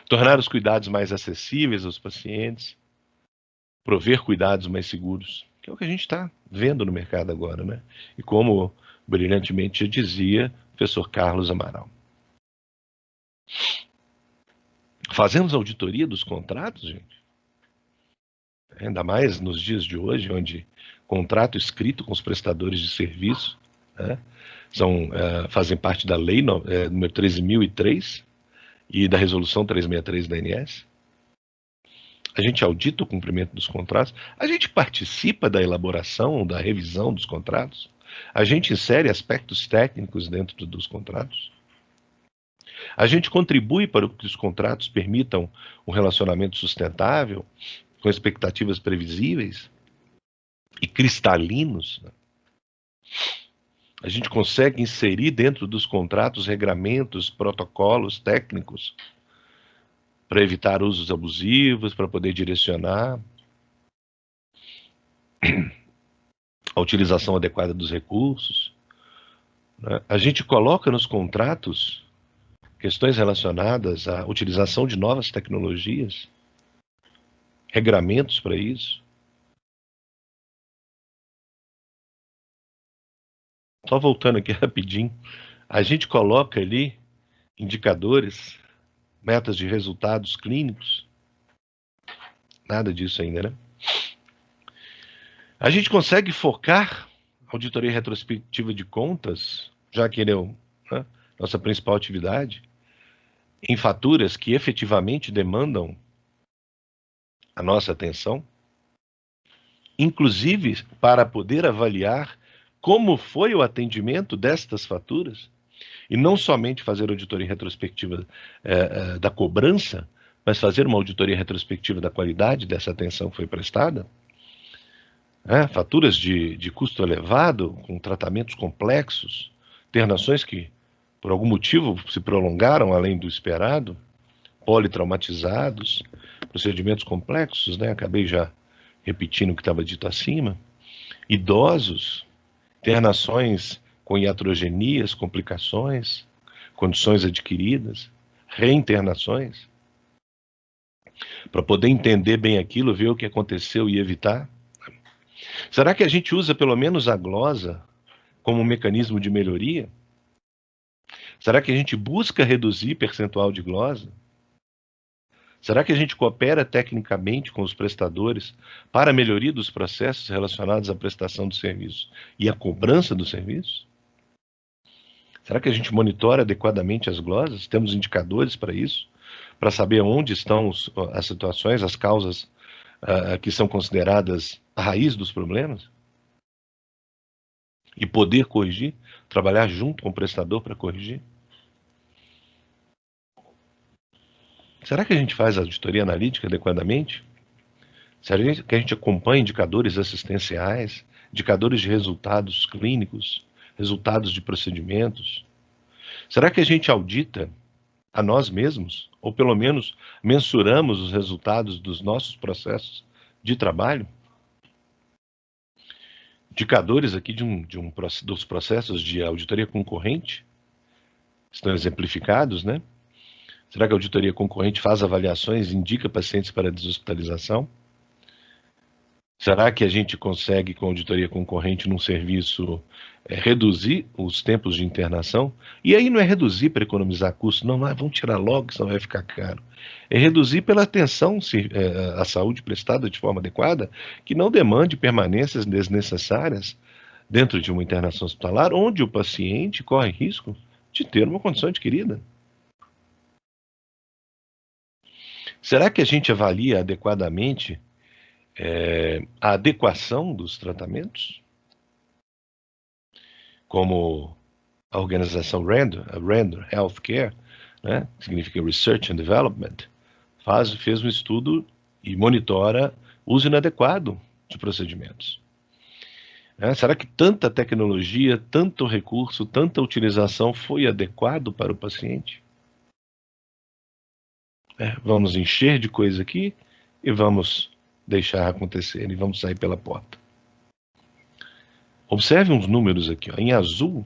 Tornar os cuidados mais acessíveis aos pacientes, prover cuidados mais seguros, que é o que a gente está vendo no mercado agora, né? E como brilhantemente dizia o professor Carlos Amaral. Fazemos auditoria dos contratos, gente? Ainda mais nos dias de hoje, onde contrato escrito com os prestadores de serviço, né, fazem parte da lei número 13.003 e da resolução 363 da ANS. A gente audita o cumprimento dos contratos, a gente participa da elaboração, da revisão dos contratos, a gente insere aspectos técnicos dentro dos contratos, a gente contribui para que os contratos permitam um relacionamento sustentável, com expectativas previsíveis e cristalinos, né? A gente consegue inserir dentro dos contratos regramentos, protocolos técnicos para evitar usos abusivos, para poder direcionar a utilização adequada dos recursos, né? A gente coloca nos contratos questões relacionadas à utilização de novas tecnologias, regramentos para isso. Só voltando aqui rapidinho, a gente coloca ali indicadores, metas de resultados clínicos, nada disso ainda, né? A gente consegue focar a auditoria retrospectiva de contas, já que ele é nossa principal atividade, em faturas que efetivamente demandam a nossa atenção, inclusive para poder avaliar como foi o atendimento destas faturas, e não somente fazer auditoria retrospectiva da cobrança, mas fazer uma auditoria retrospectiva da qualidade dessa atenção que foi prestada. Faturas de custo elevado, com tratamentos complexos, internações que, por algum motivo, se prolongaram além do esperado, politraumatizados, procedimentos complexos, né? Acabei já repetindo o que estava dito acima. Idosos, internações com iatrogenias, complicações, condições adquiridas, reinternações. para poder entender bem aquilo, ver o que aconteceu e evitar? Será que a gente usa pelo menos a glosa como um mecanismo de melhoria? Será que a gente busca reduzir percentual de glosa? Será que a gente coopera tecnicamente com os prestadores para a melhoria dos processos relacionados à prestação do serviço e à cobrança do serviço? Será que a gente monitora adequadamente as glosas? Temos indicadores para isso? Para saber onde estão as situações, as causas que são consideradas a raiz dos problemas? E poder corrigir? Trabalhar junto com o prestador para corrigir? Será que a gente faz a auditoria analítica adequadamente? Será que a gente acompanha indicadores assistenciais, indicadores de resultados clínicos, resultados de procedimentos? Será que a gente audita a nós mesmos? Ou pelo menos mensuramos os resultados dos nossos processos de trabalho? Indicadores aqui dos processos de auditoria concorrente estão exemplificados, né? Será que a auditoria concorrente faz avaliações e indica pacientes para deshospitalização? Será que a gente consegue, com a auditoria concorrente num serviço, reduzir os tempos de internação? E aí não é reduzir para economizar custo, não, vamos tirar logo, senão vai ficar caro. É reduzir pela atenção à saúde prestada de forma adequada, que não demande permanências desnecessárias dentro de uma internação hospitalar, onde o paciente corre risco de ter uma condição adquirida. Será que a gente avalia adequadamente a adequação dos tratamentos? Como a organização Randor Healthcare, né, que significa Research and Development, fez um estudo e monitora o uso inadequado de procedimentos. Será que tanta tecnologia, tanto recurso, tanta utilização foi adequado para o paciente? Vamos encher de coisa aqui e vamos deixar acontecer e vamos sair pela porta. Observe uns números aqui, ó. Em azul,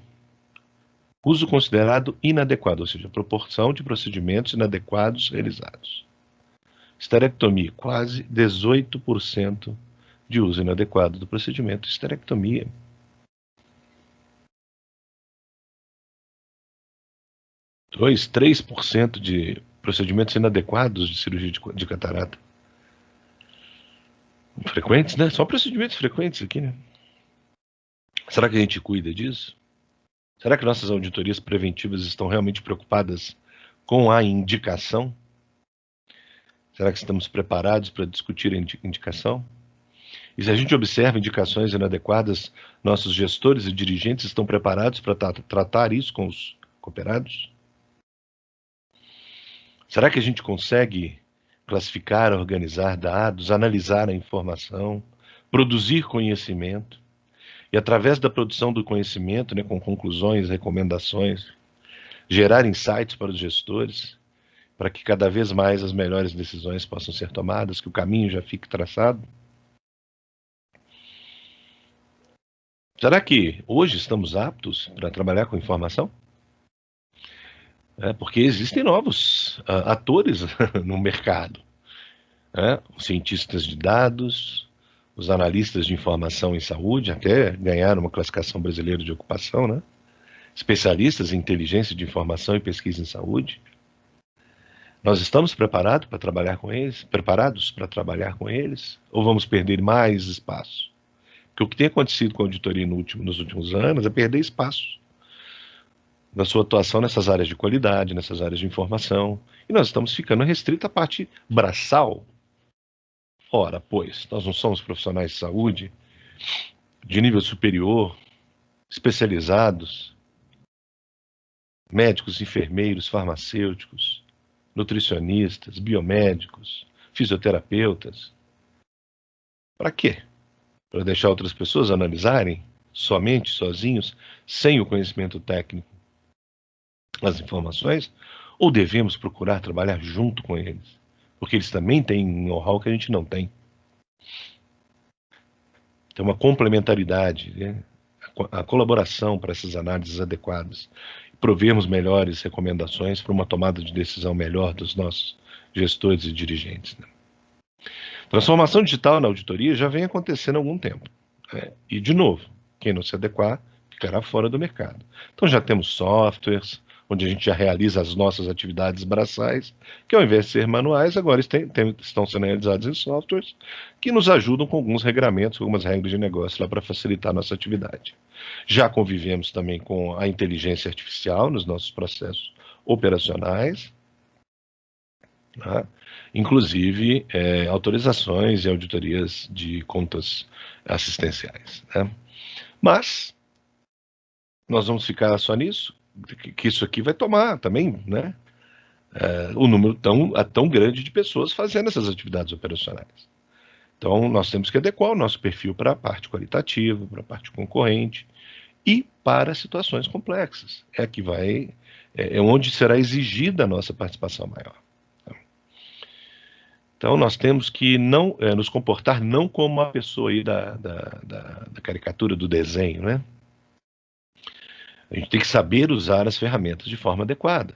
uso considerado inadequado, ou seja, proporção de procedimentos inadequados realizados. Esterectomia, quase 18% de uso inadequado do procedimento esterectomia. Dois, 3% de procedimentos inadequados de cirurgia de catarata. Frequentes, né? Só procedimentos frequentes aqui, né? Será que a gente cuida disso? Será que nossas auditorias preventivas estão realmente preocupadas com a indicação? Será que estamos preparados para discutir a indicação? E se a gente observa indicações inadequadas, nossos gestores e dirigentes estão preparados para tratar isso com os cooperados? Será que a gente consegue classificar, organizar dados, analisar a informação, produzir conhecimento e, através da produção do conhecimento, né, com conclusões, recomendações, gerar insights para os gestores, para que cada vez mais as melhores decisões possam ser tomadas, que o caminho já fique traçado? Será que hoje estamos aptos para trabalhar com informação? Porque existem novos atores no mercado. Os cientistas de dados, os analistas de informação em saúde, até ganharam uma classificação brasileira de ocupação, né? Especialistas em inteligência de informação e pesquisa em saúde. Nós estamos preparados para trabalhar com eles? Ou vamos perder mais espaço? Porque o que tem acontecido com a auditoria nos últimos anos é perder espaço na sua atuação nessas áreas de qualidade, nessas áreas de informação. E nós estamos ficando restritos à parte braçal. Ora, pois, nós não somos profissionais de saúde de nível superior, especializados, médicos, enfermeiros, farmacêuticos, nutricionistas, biomédicos, fisioterapeutas. Para quê? Para deixar outras pessoas analisarem somente, sozinhos, sem o conhecimento técnico, as informações? Ou devemos procurar trabalhar junto com eles? Porque eles também têm know-how que a gente não tem. Tem uma complementaridade, né? A colaboração para essas análises adequadas. Provermos melhores recomendações para uma tomada de decisão melhor dos nossos gestores e dirigentes, né? Transformação digital na auditoria já vem acontecendo há algum tempo, né? E, de novo, quem não se adequar ficará fora do mercado. Então já temos softwares, onde a gente já realiza as nossas atividades braçais, que ao invés de ser manuais, agora estão sendo realizados em softwares, que nos ajudam com alguns regramentos, algumas regras de negócio lá para facilitar a nossa atividade. Já convivemos também com a inteligência artificial nos nossos processos operacionais, tá? Inclusive autorizações e auditorias de contas assistenciais, né? Mas nós vamos ficar só nisso, que isso aqui vai tomar também, né, um número tão grande de pessoas fazendo essas atividades operacionais. Então, nós temos que adequar o nosso perfil para a parte qualitativa, para a parte concorrente e para situações complexas. É onde será exigida a nossa participação maior. Então, nós temos que nos comportar não como uma pessoa aí da caricatura do desenho, né? A gente tem que saber usar as ferramentas de forma adequada.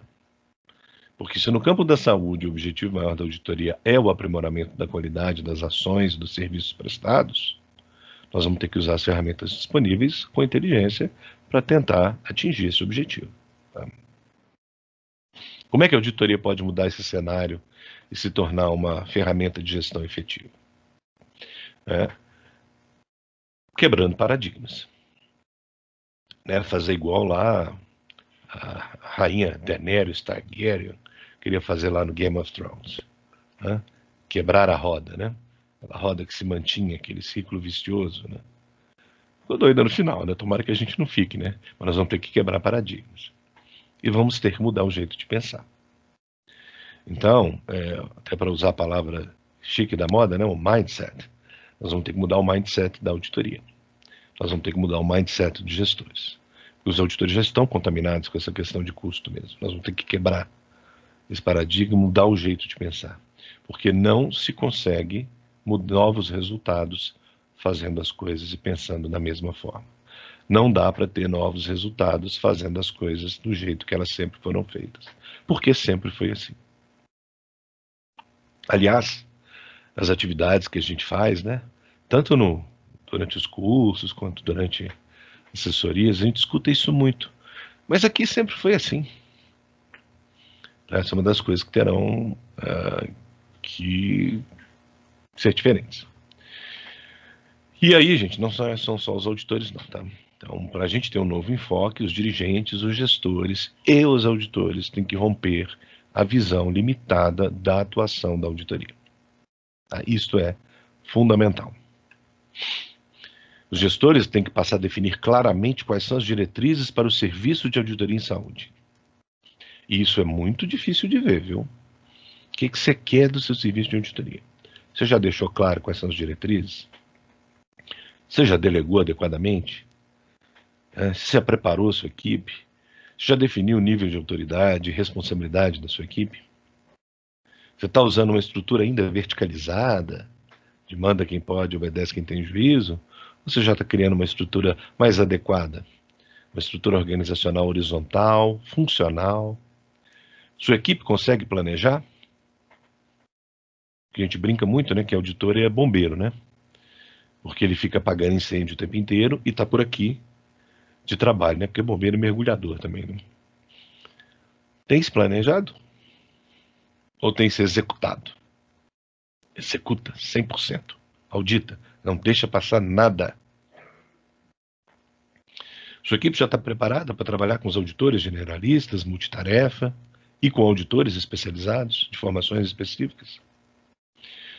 Porque se no campo da saúde o objetivo maior da auditoria é o aprimoramento da qualidade das ações, dos serviços prestados, nós vamos ter que usar as ferramentas disponíveis com inteligência para tentar atingir esse objetivo. Tá? Como é que a auditoria pode mudar esse cenário e se tornar uma ferramenta de gestão efetiva? Quebrando paradigmas. Fazer igual lá a rainha Daenerys Targaryen queria fazer lá no Game of Thrones. Né? Quebrar a roda, né? A roda que se mantinha, aquele ciclo vicioso, né? Ficou doida no final, né? Tomara que a gente não fique, né? Mas nós vamos ter que quebrar paradigmas. E vamos ter que mudar o jeito de pensar. Então, até para usar a palavra chique da moda, né? O mindset. Nós vamos ter que mudar o mindset da auditoria. Nós vamos ter que mudar o mindset dos gestores. Os auditores já estão contaminados com essa questão de custo mesmo. Nós vamos ter que quebrar esse paradigma, mudar o jeito de pensar. Porque não se consegue novos resultados fazendo as coisas e pensando da mesma forma. Não dá para ter novos resultados fazendo as coisas do jeito que elas sempre foram feitas. Porque sempre foi assim. Aliás, as atividades que a gente faz, né? Tanto durante os cursos quanto durante assessorias, a gente escuta isso muito. Mas aqui sempre foi assim. Essa é uma das coisas que terão que ser diferentes. E aí, gente, não são só os auditores, não, tá? Então, para a gente ter um novo enfoque, os dirigentes, os gestores e os auditores têm que romper a visão limitada da atuação da auditoria. Tá? Isto é fundamental. Os gestores têm que passar a definir claramente quais são as diretrizes para o serviço de auditoria em saúde. E isso é muito difícil de ver, viu? O que você quer do seu serviço de auditoria? Você já deixou claro quais são as diretrizes? Você já delegou adequadamente? Você já preparou a sua equipe? Você já definiu o nível de autoridade e responsabilidade da sua equipe? Você está usando uma estrutura ainda verticalizada, de manda quem pode, obedece quem tem juízo? Ou você já está criando uma estrutura mais adequada? Uma estrutura organizacional horizontal, funcional? Sua equipe consegue planejar? Porque a gente brinca muito, né, que auditor é bombeiro, né? Porque ele fica apagando incêndio o tempo inteiro e está por aqui de trabalho, né? Porque bombeiro é mergulhador também, né? Tem se planejado? Ou tem se executado? Executa 100%. Audita. Não deixa passar nada. Sua equipe já está preparada para trabalhar com os auditores generalistas, multitarefa e com auditores especializados, de formações específicas?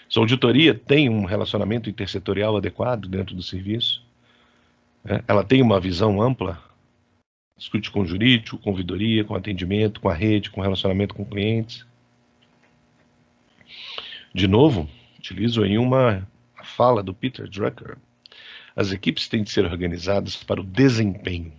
Sua auditoria tem um relacionamento intersetorial adequado dentro do serviço? Ela tem uma visão ampla? Discute com o jurídico, com ouvidoria, com atendimento, com a rede, com relacionamento com clientes? De novo, utilizo aí uma fala do Peter Drucker. As equipes têm de ser organizadas para o desempenho.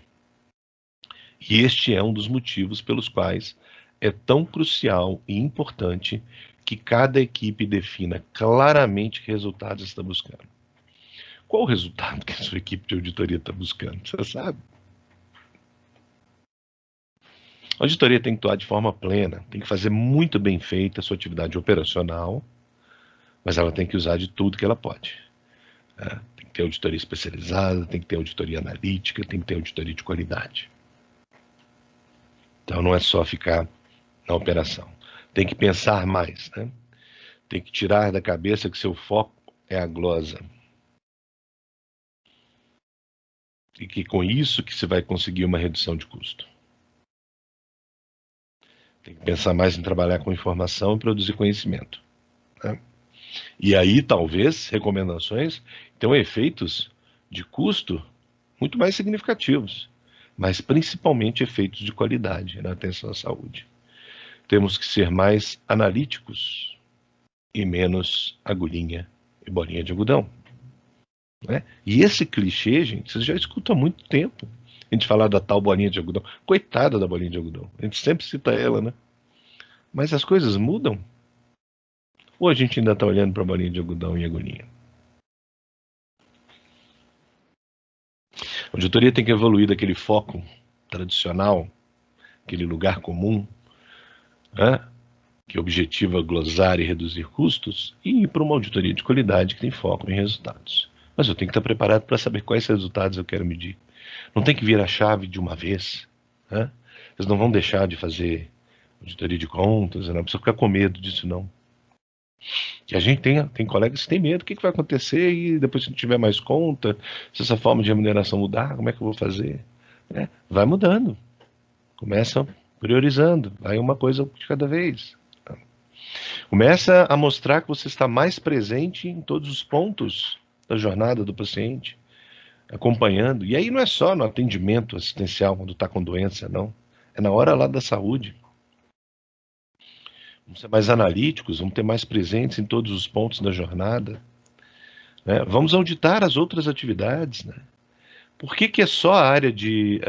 E este é um dos motivos pelos quais é tão crucial e importante que cada equipe defina claramente que resultados está buscando. Qual o resultado que a sua equipe de auditoria está buscando? Você sabe? A auditoria tem que atuar de forma plena, tem que fazer muito bem feita a sua atividade operacional, mas ela tem que usar de tudo que ela pode. Tem que ter auditoria especializada, tem que ter auditoria analítica, tem que ter auditoria de qualidade. Então não é só ficar na operação. Tem que pensar mais, né? Tem que tirar da cabeça que seu foco é a glosa. E que com isso que você vai conseguir uma redução de custo. Tem que pensar mais em trabalhar com informação e produzir conhecimento, né? E aí, talvez, recomendações tenham efeitos de custo muito mais significativos, mas principalmente efeitos de qualidade na atenção à saúde. Temos que ser mais analíticos e menos agulhinha e bolinha de algodão, né? E esse clichê, gente, vocês já escutam há muito tempo. A gente falar da tal bolinha de algodão. Coitada da bolinha de algodão. A gente sempre cita ela, né? Mas as coisas mudam? Ou a gente ainda está olhando para a bolinha de algodão e agulhinha? A auditoria tem que evoluir daquele foco tradicional, aquele lugar comum, né, que objetiva glosar e reduzir custos, e ir para uma auditoria de qualidade que tem foco em resultados. Mas eu tenho que estar preparado para saber quais resultados eu quero medir. Não tem que vir a chave de uma vez, né? Eles não vão deixar de fazer auditoria de contas, não precisa ficar com medo disso, não. Que a gente tem colegas que têm medo, o que vai acontecer e depois se não tiver mais conta, se essa forma de remuneração mudar, como é que eu vou fazer? Vai mudando, começa priorizando, vai uma coisa de cada vez. Começa a mostrar que você está mais presente em todos os pontos da jornada do paciente, acompanhando. E aí não é só no atendimento assistencial quando está com doença, não. É na hora lá da saúde. Vamos ser mais analíticos, vamos ter mais presentes em todos os pontos da jornada, né? Vamos auditar as outras atividades, né? Por que é só a área de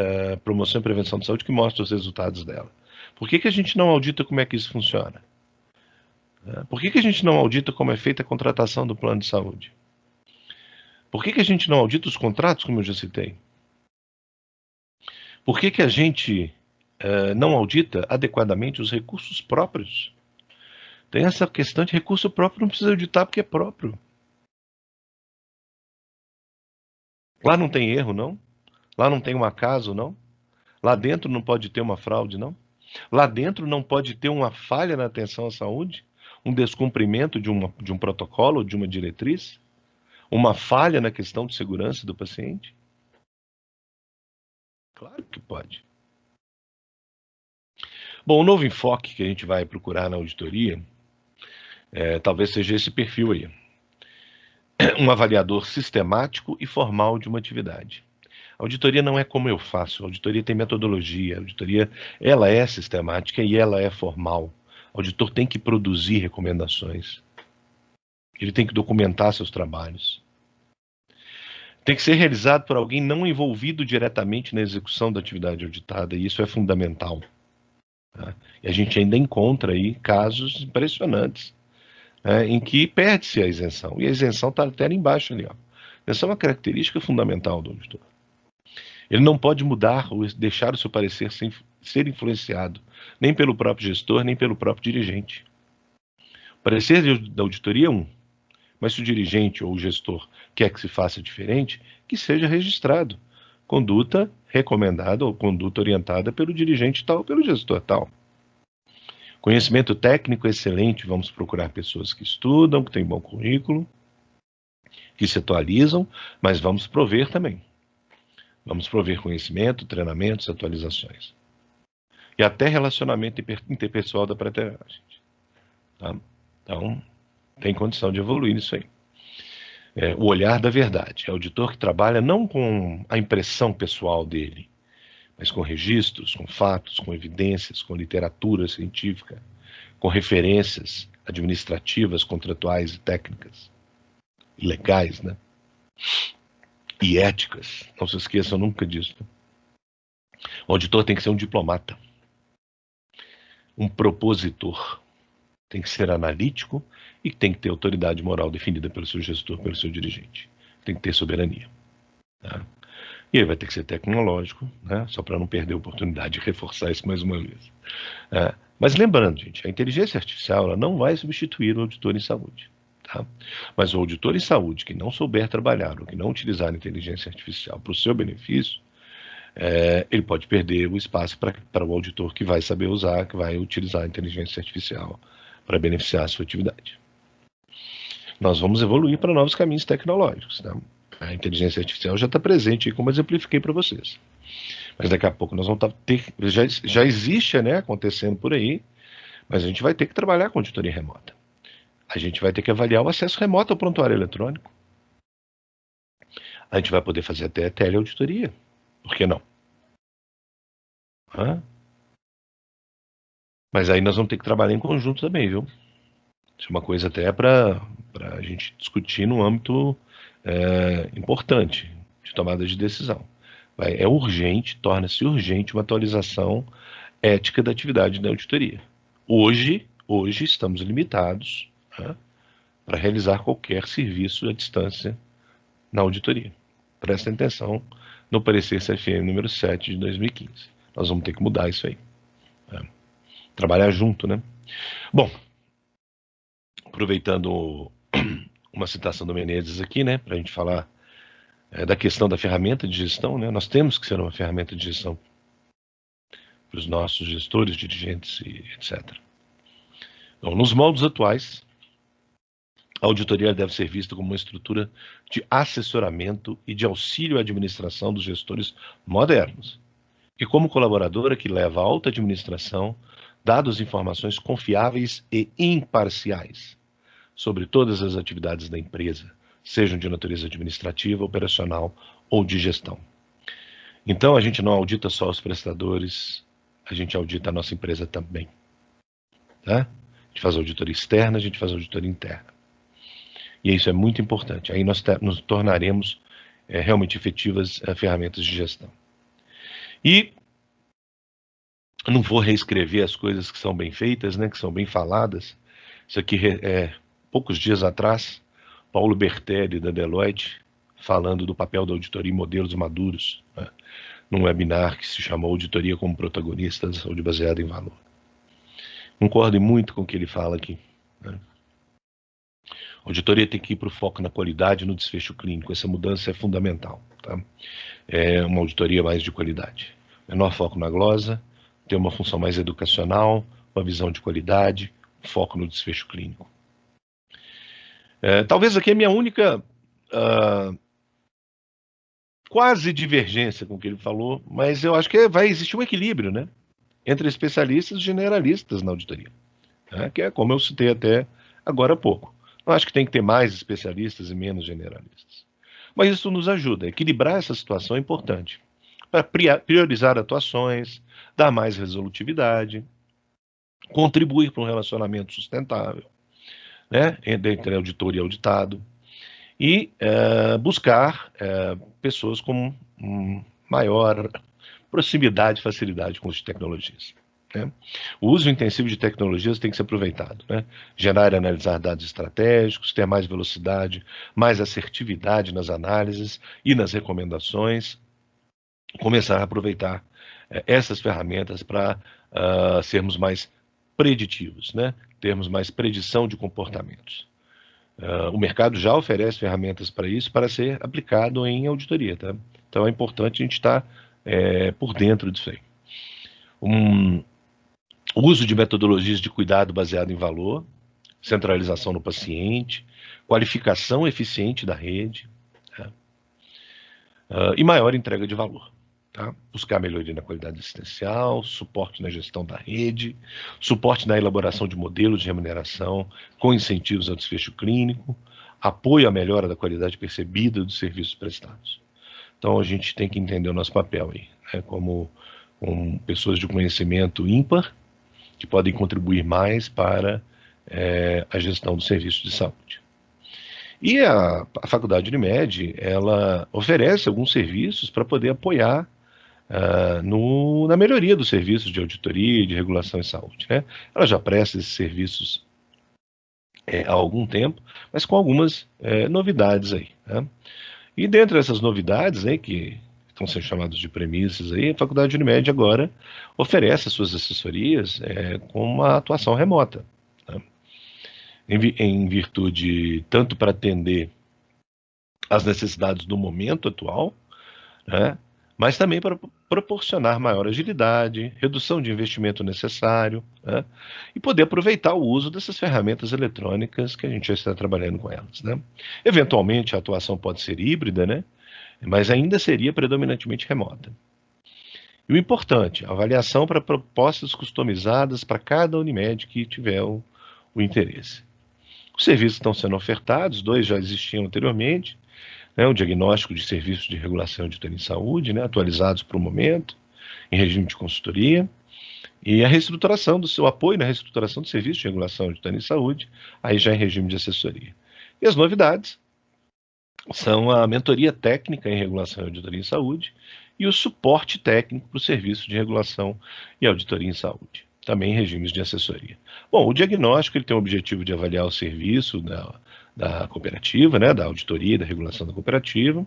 promoção e prevenção de saúde que mostra os resultados dela? Por que a gente não audita como é que isso funciona? Por que a gente não audita como é feita a contratação do plano de saúde? Por que a gente não audita os contratos, como eu já citei? Por que a gente não audita adequadamente os recursos próprios? Tem essa questão de recurso próprio, não precisa auditar porque é próprio. Lá não tem erro, não? Lá não tem um acaso, não? Lá dentro não pode ter uma fraude, não? Lá dentro não pode ter uma falha na atenção à saúde? Um descumprimento de um protocolo, de uma diretriz? Uma falha na questão de segurança do paciente? Claro que pode. Bom, o novo enfoque que a gente vai procurar na auditoria talvez seja esse perfil aí. Um avaliador sistemático e formal de uma atividade. A auditoria não é como eu faço, a auditoria tem metodologia, a auditoria ela é sistemática e ela é formal. O auditor tem que produzir recomendações. Ele tem que documentar seus trabalhos. Tem que ser realizado por alguém não envolvido diretamente na execução da atividade auditada, e isso é fundamental. Tá? E a gente ainda encontra aí casos impressionantes, em que perde-se a isenção. E a isenção está até ali embaixo ali, ó. Essa é uma característica fundamental do auditor. Ele não pode mudar ou deixar o seu parecer sem ser influenciado, nem pelo próprio gestor, nem pelo próprio dirigente. O parecer da auditoria é um, mas se o dirigente ou o gestor quer que se faça diferente, que seja registrado. Conduta recomendada ou conduta orientada pelo dirigente tal ou pelo gestor tal. Conhecimento técnico excelente, vamos procurar pessoas que estudam, que têm bom currículo, que se atualizam, mas vamos prover também. Vamos prover conhecimento, treinamentos, atualizações. E até relacionamento interpessoal da prateagem. Tá? Então, tem condição de evoluir nisso aí. O olhar da verdade. É o auditor que trabalha não com a impressão pessoal dele, mas com registros, com fatos, com evidências, com literatura científica, com referências administrativas, contratuais e técnicas, e legais, né? E éticas. Não se esqueçam nunca disso. O auditor tem que ser um diplomata, um propositor, tem que ser analítico e tem que ter autoridade moral definida pelo seu gestor, pelo seu dirigente. Tem que ter soberania. Tá? E aí vai ter que ser tecnológico, né? Só para não perder a oportunidade de reforçar isso mais uma vez. Mas lembrando, gente, a inteligência artificial ela não vai substituir o auditor em saúde. Tá? Tá? Mas o auditor em saúde que não souber trabalhar ou que não utilizar a inteligência artificial para o seu benefício, ele pode perder o espaço para o auditor que vai saber usar, que vai utilizar a inteligência artificial para beneficiar a sua atividade. Nós vamos evoluir para novos caminhos tecnológicos. Tá? A inteligência artificial já está presente, como eu exemplifiquei para vocês. Mas daqui a pouco nós vamos ter... Já existe, né, acontecendo por aí, mas a gente vai ter que trabalhar com auditoria remota. A gente vai ter que avaliar o acesso remoto ao prontuário eletrônico. A gente vai poder fazer até teleauditoria. Por que não? Mas aí nós vamos ter que trabalhar em conjunto também, viu? Isso é uma coisa até para a gente discutir no âmbito importante de tomada de decisão. É urgente, torna-se urgente uma atualização ética da atividade da auditoria. Hoje estamos limitados para realizar qualquer serviço à distância na auditoria. Prestem atenção no parecer CFM número 7 de 2015. Nós vamos ter que mudar isso aí. Trabalhar junto, né? Bom, aproveitando uma citação do Menezes aqui, né, para a gente falar da questão da ferramenta de gestão, né? Nós temos que ser uma ferramenta de gestão para os nossos gestores, dirigentes e etc. Então, nos moldes atuais, a auditoria deve ser vista como uma estrutura de assessoramento e de auxílio à administração dos gestores modernos, e como colaboradora que leva à alta administração dados e informações confiáveis e imparciais sobre todas as atividades da empresa, sejam de natureza administrativa, operacional ou de gestão. Então, a gente não audita só os prestadores, a gente audita a nossa empresa também. Tá? A gente faz auditoria externa, a gente faz auditoria interna. E isso é muito importante. Aí nós nos tornaremos realmente efetivas ferramentas de gestão. E não vou reescrever as coisas que são bem feitas, né, que são bem faladas. Isso aqui poucos dias atrás, Paulo Bertelli, da Deloitte, falando do papel da auditoria em modelos maduros, né, num webinar que se chamou Auditoria como Protagonista da Saúde Baseada em Valor. Concordo muito com o que ele fala aqui. Né? A auditoria tem que ir para o foco na qualidade e no desfecho clínico. Essa mudança é fundamental. Tá? É uma auditoria mais de qualidade. Menor foco na glosa, ter uma função mais educacional, uma visão de qualidade, foco no desfecho clínico. Talvez aqui a minha única quase divergência com o que ele falou, mas eu acho que vai existir um equilíbrio, né, entre especialistas e generalistas na auditoria, né, que é como eu citei até agora há pouco. Eu acho que tem que ter mais especialistas e menos generalistas. Mas isso nos ajuda. Equilibrar essa situação é importante para priorizar atuações, dar mais resolutividade, contribuir para um relacionamento sustentável, né, entre auditor e auditado, e buscar pessoas com maior proximidade e facilidade com as tecnologias. Né? O uso intensivo de tecnologias tem que ser aproveitado. Né? Gerar e analisar dados estratégicos, ter mais velocidade, mais assertividade nas análises e nas recomendações, começar a aproveitar essas ferramentas para sermos mais preditivos, né? Termos mais predição de comportamentos. O mercado já oferece ferramentas para isso, para ser aplicado em auditoria. Tá? Então é importante a gente estar por dentro disso aí. O uso de metodologias de cuidado baseado em valor, centralização no paciente, qualificação eficiente da rede, tá? E maior entrega de valor. Tá? Buscar melhoria na qualidade assistencial, suporte na gestão da rede, suporte na elaboração de modelos de remuneração com incentivos ao desfecho clínico, apoio à melhora da qualidade percebida dos serviços prestados. Então a gente tem que entender o nosso papel aí, né, como pessoas de conhecimento ímpar, que podem contribuir mais para a gestão do serviço de saúde. E a Faculdade Unimed, ela oferece alguns serviços para poder apoiar na melhoria dos serviços de auditoria e de regulação em saúde. Né? Ela já presta esses serviços há algum tempo, mas com algumas novidades aí. Né? E dentre essas novidades aí, que estão sendo chamadas de premissas aí, a Faculdade Unimed agora oferece as suas assessorias com uma atuação remota. Né? em virtude tanto para atender às necessidades do momento atual, né, mas também para proporcionar maior agilidade, redução de investimento necessário, né, e poder aproveitar o uso dessas ferramentas eletrônicas que a gente já está trabalhando com elas, né. Eventualmente, a atuação pode ser híbrida, né, mas ainda seria predominantemente remota. E o importante, avaliação para propostas customizadas para cada Unimed que tiver o interesse. Os serviços estão sendo ofertados, 2 já existiam anteriormente, né, o diagnóstico de serviços de regulação e auditoria em saúde, né, atualizados para o momento, em regime de consultoria, e a reestruturação do seu apoio na reestruturação do serviço de regulação e auditoria em saúde, aí já em regime de assessoria. E as novidades são a mentoria técnica em regulação e auditoria em saúde e o suporte técnico para o serviço de regulação e auditoria em saúde, também em regimes de assessoria. Bom, o diagnóstico ele tem o objetivo de avaliar o serviço da cooperativa, né, da auditoria e da regulação da cooperativa,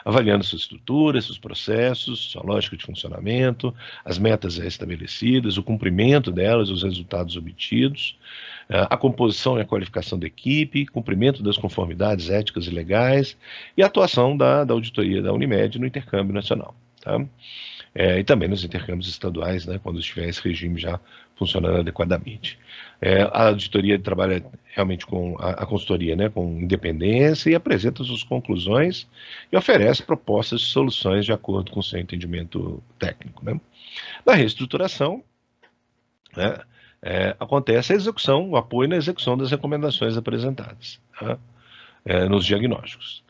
avaliando sua estrutura, seus processos, sua lógica de funcionamento, as metas estabelecidas, o cumprimento delas, os resultados obtidos, a composição e a qualificação da equipe, cumprimento das conformidades éticas e legais e a atuação da auditoria da Unimed no intercâmbio nacional. Tá? E também nos intercâmbios estaduais, né, quando estiver esse regime já funcionando adequadamente. A auditoria trabalha realmente com a consultoria, né, com independência e apresenta suas conclusões e oferece propostas de soluções de acordo com o seu entendimento técnico. Né. Na reestruturação, né, acontece a execução, o apoio na execução das recomendações apresentadas, tá, nos diagnósticos.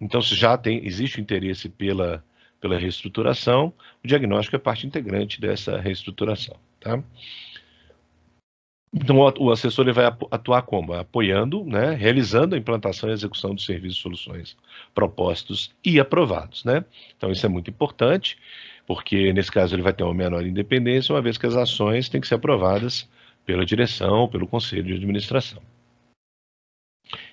Então, se já existe o interesse pela reestruturação, o diagnóstico é parte integrante dessa reestruturação. Tá? Então, o assessor ele vai atuar como? Apoiando, né, realizando a implantação e execução dos serviços e soluções propostos e aprovados. Né? Então, isso é muito importante, porque, nesse caso, ele vai ter uma menor independência, uma vez que as ações têm que ser aprovadas pela direção, pelo conselho de administração.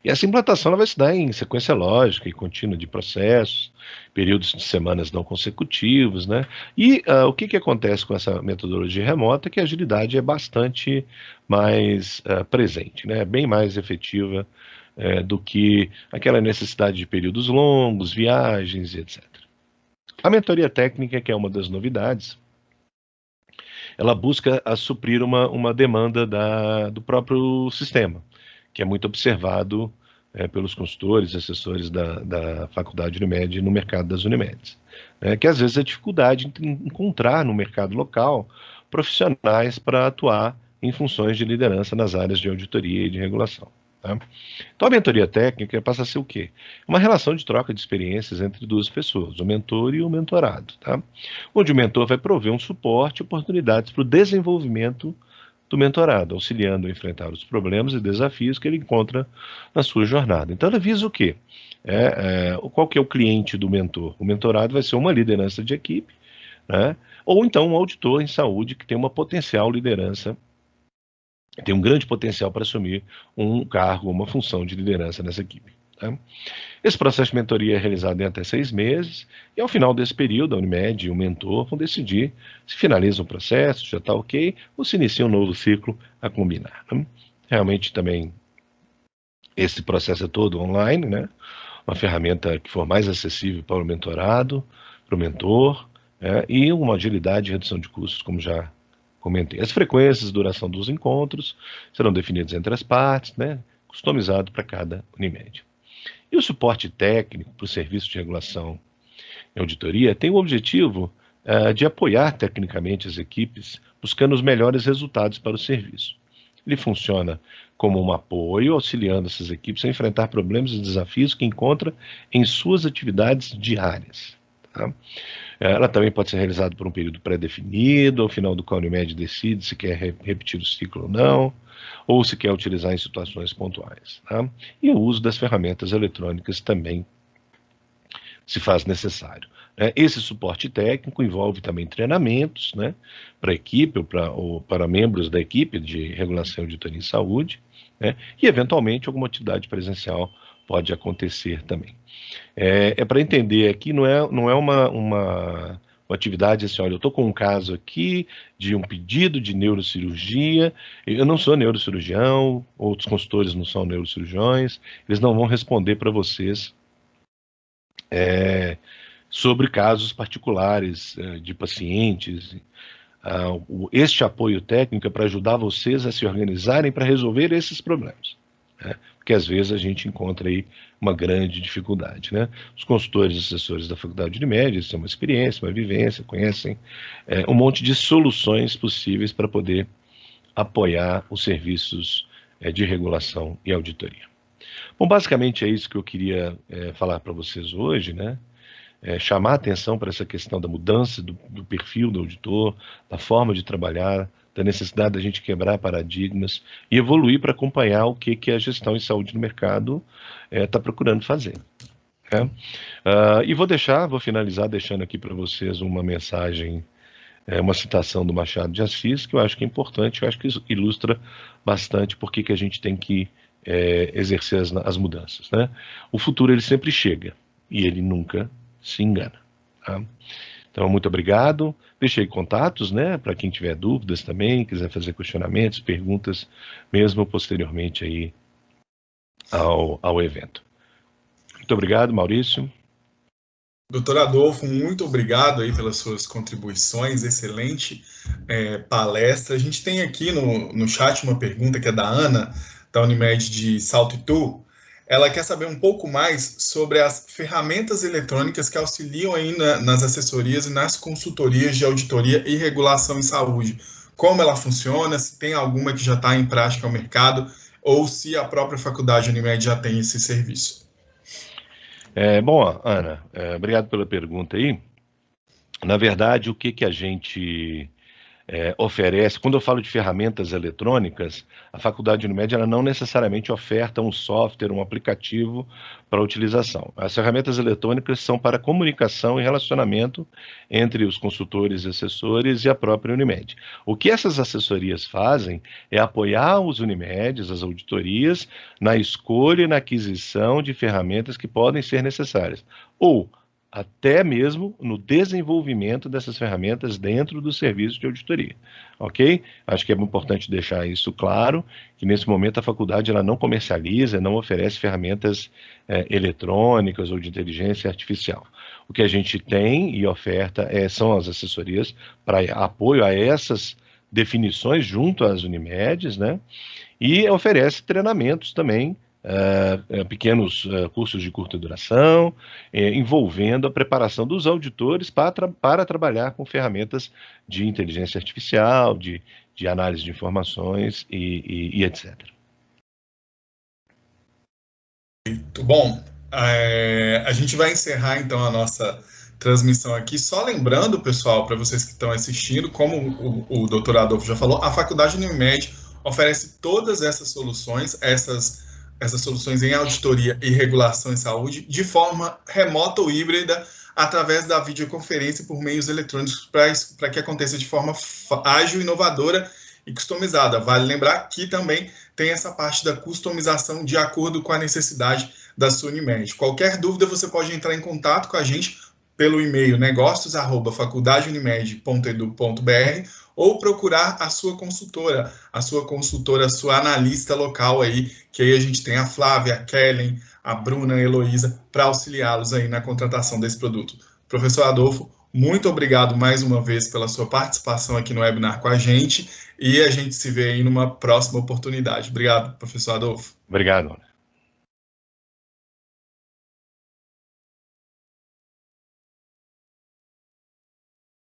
E essa implantação ela vai se dar em sequência lógica e contínua de processos, períodos de semanas não consecutivos, né? E o que acontece com essa metodologia remota é que a agilidade é bastante mais presente, né? Bem mais efetiva do que aquela necessidade de períodos longos, viagens e etc. A mentoria técnica, que é uma das novidades, ela busca suprir uma demanda do próprio sistema, que é muito observado pelos consultores, assessores da Faculdade Unimed no mercado das Unimedes. Que às vezes a dificuldade em encontrar no mercado local profissionais para atuar em funções de liderança nas áreas de auditoria e de regulação. Tá? Então a mentoria técnica passa a ser o quê? Uma relação de troca de experiências entre duas pessoas, o mentor e o mentorado, tá? Onde o mentor vai prover um suporte e oportunidades para o desenvolvimento do mentorado, auxiliando a enfrentar os problemas e desafios que ele encontra na sua jornada. Então, ela visa o quê? Qual que é o cliente do mentor? O mentorado vai ser uma liderança de equipe, né? Ou então um auditor em saúde que tem uma potencial liderança, tem um grande potencial para assumir um cargo, uma função de liderança nessa equipe. Tá? Esse processo de mentoria é realizado em até 6 meses, e ao final desse período, a Unimed e o mentor vão decidir se finaliza o processo, já está ok, ou se inicia um novo ciclo a combinar. Né? Realmente também esse processo é todo online, né? Uma ferramenta que for mais acessível para o mentorado, para o mentor, e uma agilidade e redução de custos, como já comentei. As frequências e duração dos encontros serão definidas entre as partes, né? Customizado para cada Unimed. E o suporte técnico para o serviço de regulação e auditoria tem o objetivo de apoiar tecnicamente as equipes, buscando os melhores resultados para o serviço. Ele funciona como um apoio, auxiliando essas equipes a enfrentar problemas e desafios que encontra em suas atividades diárias. Tá? Ela também pode ser realizada por um período pré-definido, ao final do qual a Unimed decide se quer repetir o ciclo ou não, ou se quer utilizar em situações pontuais. Tá? E o uso das ferramentas eletrônicas também se faz necessário. Esse suporte técnico envolve também treinamentos, né, para a equipe ou para membros da equipe de regulação e auditoria em saúde, né, e eventualmente alguma atividade presencial pode acontecer também. Para entender aqui, não é uma uma atividade assim, olha, eu estou com um caso aqui de um pedido de neurocirurgia, eu não sou neurocirurgião, outros consultores não são neurocirurgiões, eles não vão responder para vocês sobre casos particulares de pacientes. Este apoio técnico é para ajudar vocês a se organizarem para resolver esses problemas, né? Porque às vezes a gente encontra aí uma grande dificuldade, né? Os consultores e assessores da Faculdade de Unimed, eles têm uma experiência, uma vivência, conhecem um monte de soluções possíveis para poder apoiar os serviços de regulação e auditoria. Bom, basicamente é isso que eu queria falar para vocês hoje, né? Chamar a atenção para essa questão da mudança do perfil do auditor, da forma de trabalhar, da necessidade da gente quebrar paradigmas e evoluir para acompanhar o que a gestão em saúde no mercado está procurando fazer. E vou finalizar deixando aqui para vocês uma mensagem, uma citação do Machado de Assis, que eu acho que é importante, eu acho que isso ilustra bastante por que a gente tem que exercer as mudanças, né? O futuro ele sempre chega e ele nunca se engana. Tá? Então, muito obrigado. Deixei contatos, né, para quem tiver dúvidas também, quiser fazer questionamentos, perguntas, mesmo posteriormente aí ao evento. Muito obrigado, Maurício. Doutor Adolfo, muito obrigado aí pelas suas contribuições, excelente palestra. A gente tem aqui no chat uma pergunta que é da Ana, da Unimed de Salto Itu. Ela quer saber um pouco mais sobre as ferramentas eletrônicas que auxiliam aí nas assessorias e nas consultorias de auditoria e regulação em saúde. Como ela funciona, se tem alguma que já está em prática ao mercado, ou se a própria Faculdade Unimed já tem esse serviço. Bom, Ana, obrigado pela pergunta aí. Na verdade, o que a gente oferece, quando eu falo de ferramentas eletrônicas, a Faculdade Unimed ela não necessariamente oferta um software, um aplicativo para utilização. As ferramentas eletrônicas são para comunicação e relacionamento entre os consultores e assessores e a própria Unimed. O que essas assessorias fazem é apoiar os Unimedes, as auditorias, na escolha e na aquisição de ferramentas que podem ser necessárias, ou até mesmo no desenvolvimento dessas ferramentas dentro do serviço de auditoria, ok? Acho que é importante deixar isso claro, que nesse momento a faculdade ela não comercializa, não oferece ferramentas eletrônicas ou de inteligência artificial. O que a gente tem e oferta são as assessorias para apoio a essas definições junto às Unimedes, né? E oferece treinamentos também, pequenos cursos de curta duração, envolvendo a preparação dos auditores para trabalhar com ferramentas de inteligência artificial, de análise de informações e etc. Muito bom. A gente vai encerrar, então, a nossa transmissão aqui. Só lembrando, pessoal, para vocês que estão assistindo, como o doutor Adolfo já falou, a Faculdade Unimed oferece todas essas soluções, essas soluções em auditoria e regulação em saúde, de forma remota ou híbrida, através da videoconferência por meios eletrônicos, para que aconteça de forma ágil, inovadora e customizada. Vale lembrar que também tem essa parte da customização de acordo com a necessidade da sua Unimed. Qualquer dúvida, você pode entrar em contato com a gente pelo e-mail negócios@faculdadeunimed.edu.br ou procurar a sua consultora, a sua analista local aí, que aí a gente tem a Flávia, a Kellen, a Bruna, a Heloísa, para auxiliá-los aí na contratação desse produto. Professor Adolfo, muito obrigado mais uma vez pela sua participação aqui no webinar com a gente e a gente se vê aí numa próxima oportunidade. Obrigado, professor Adolfo. Obrigado.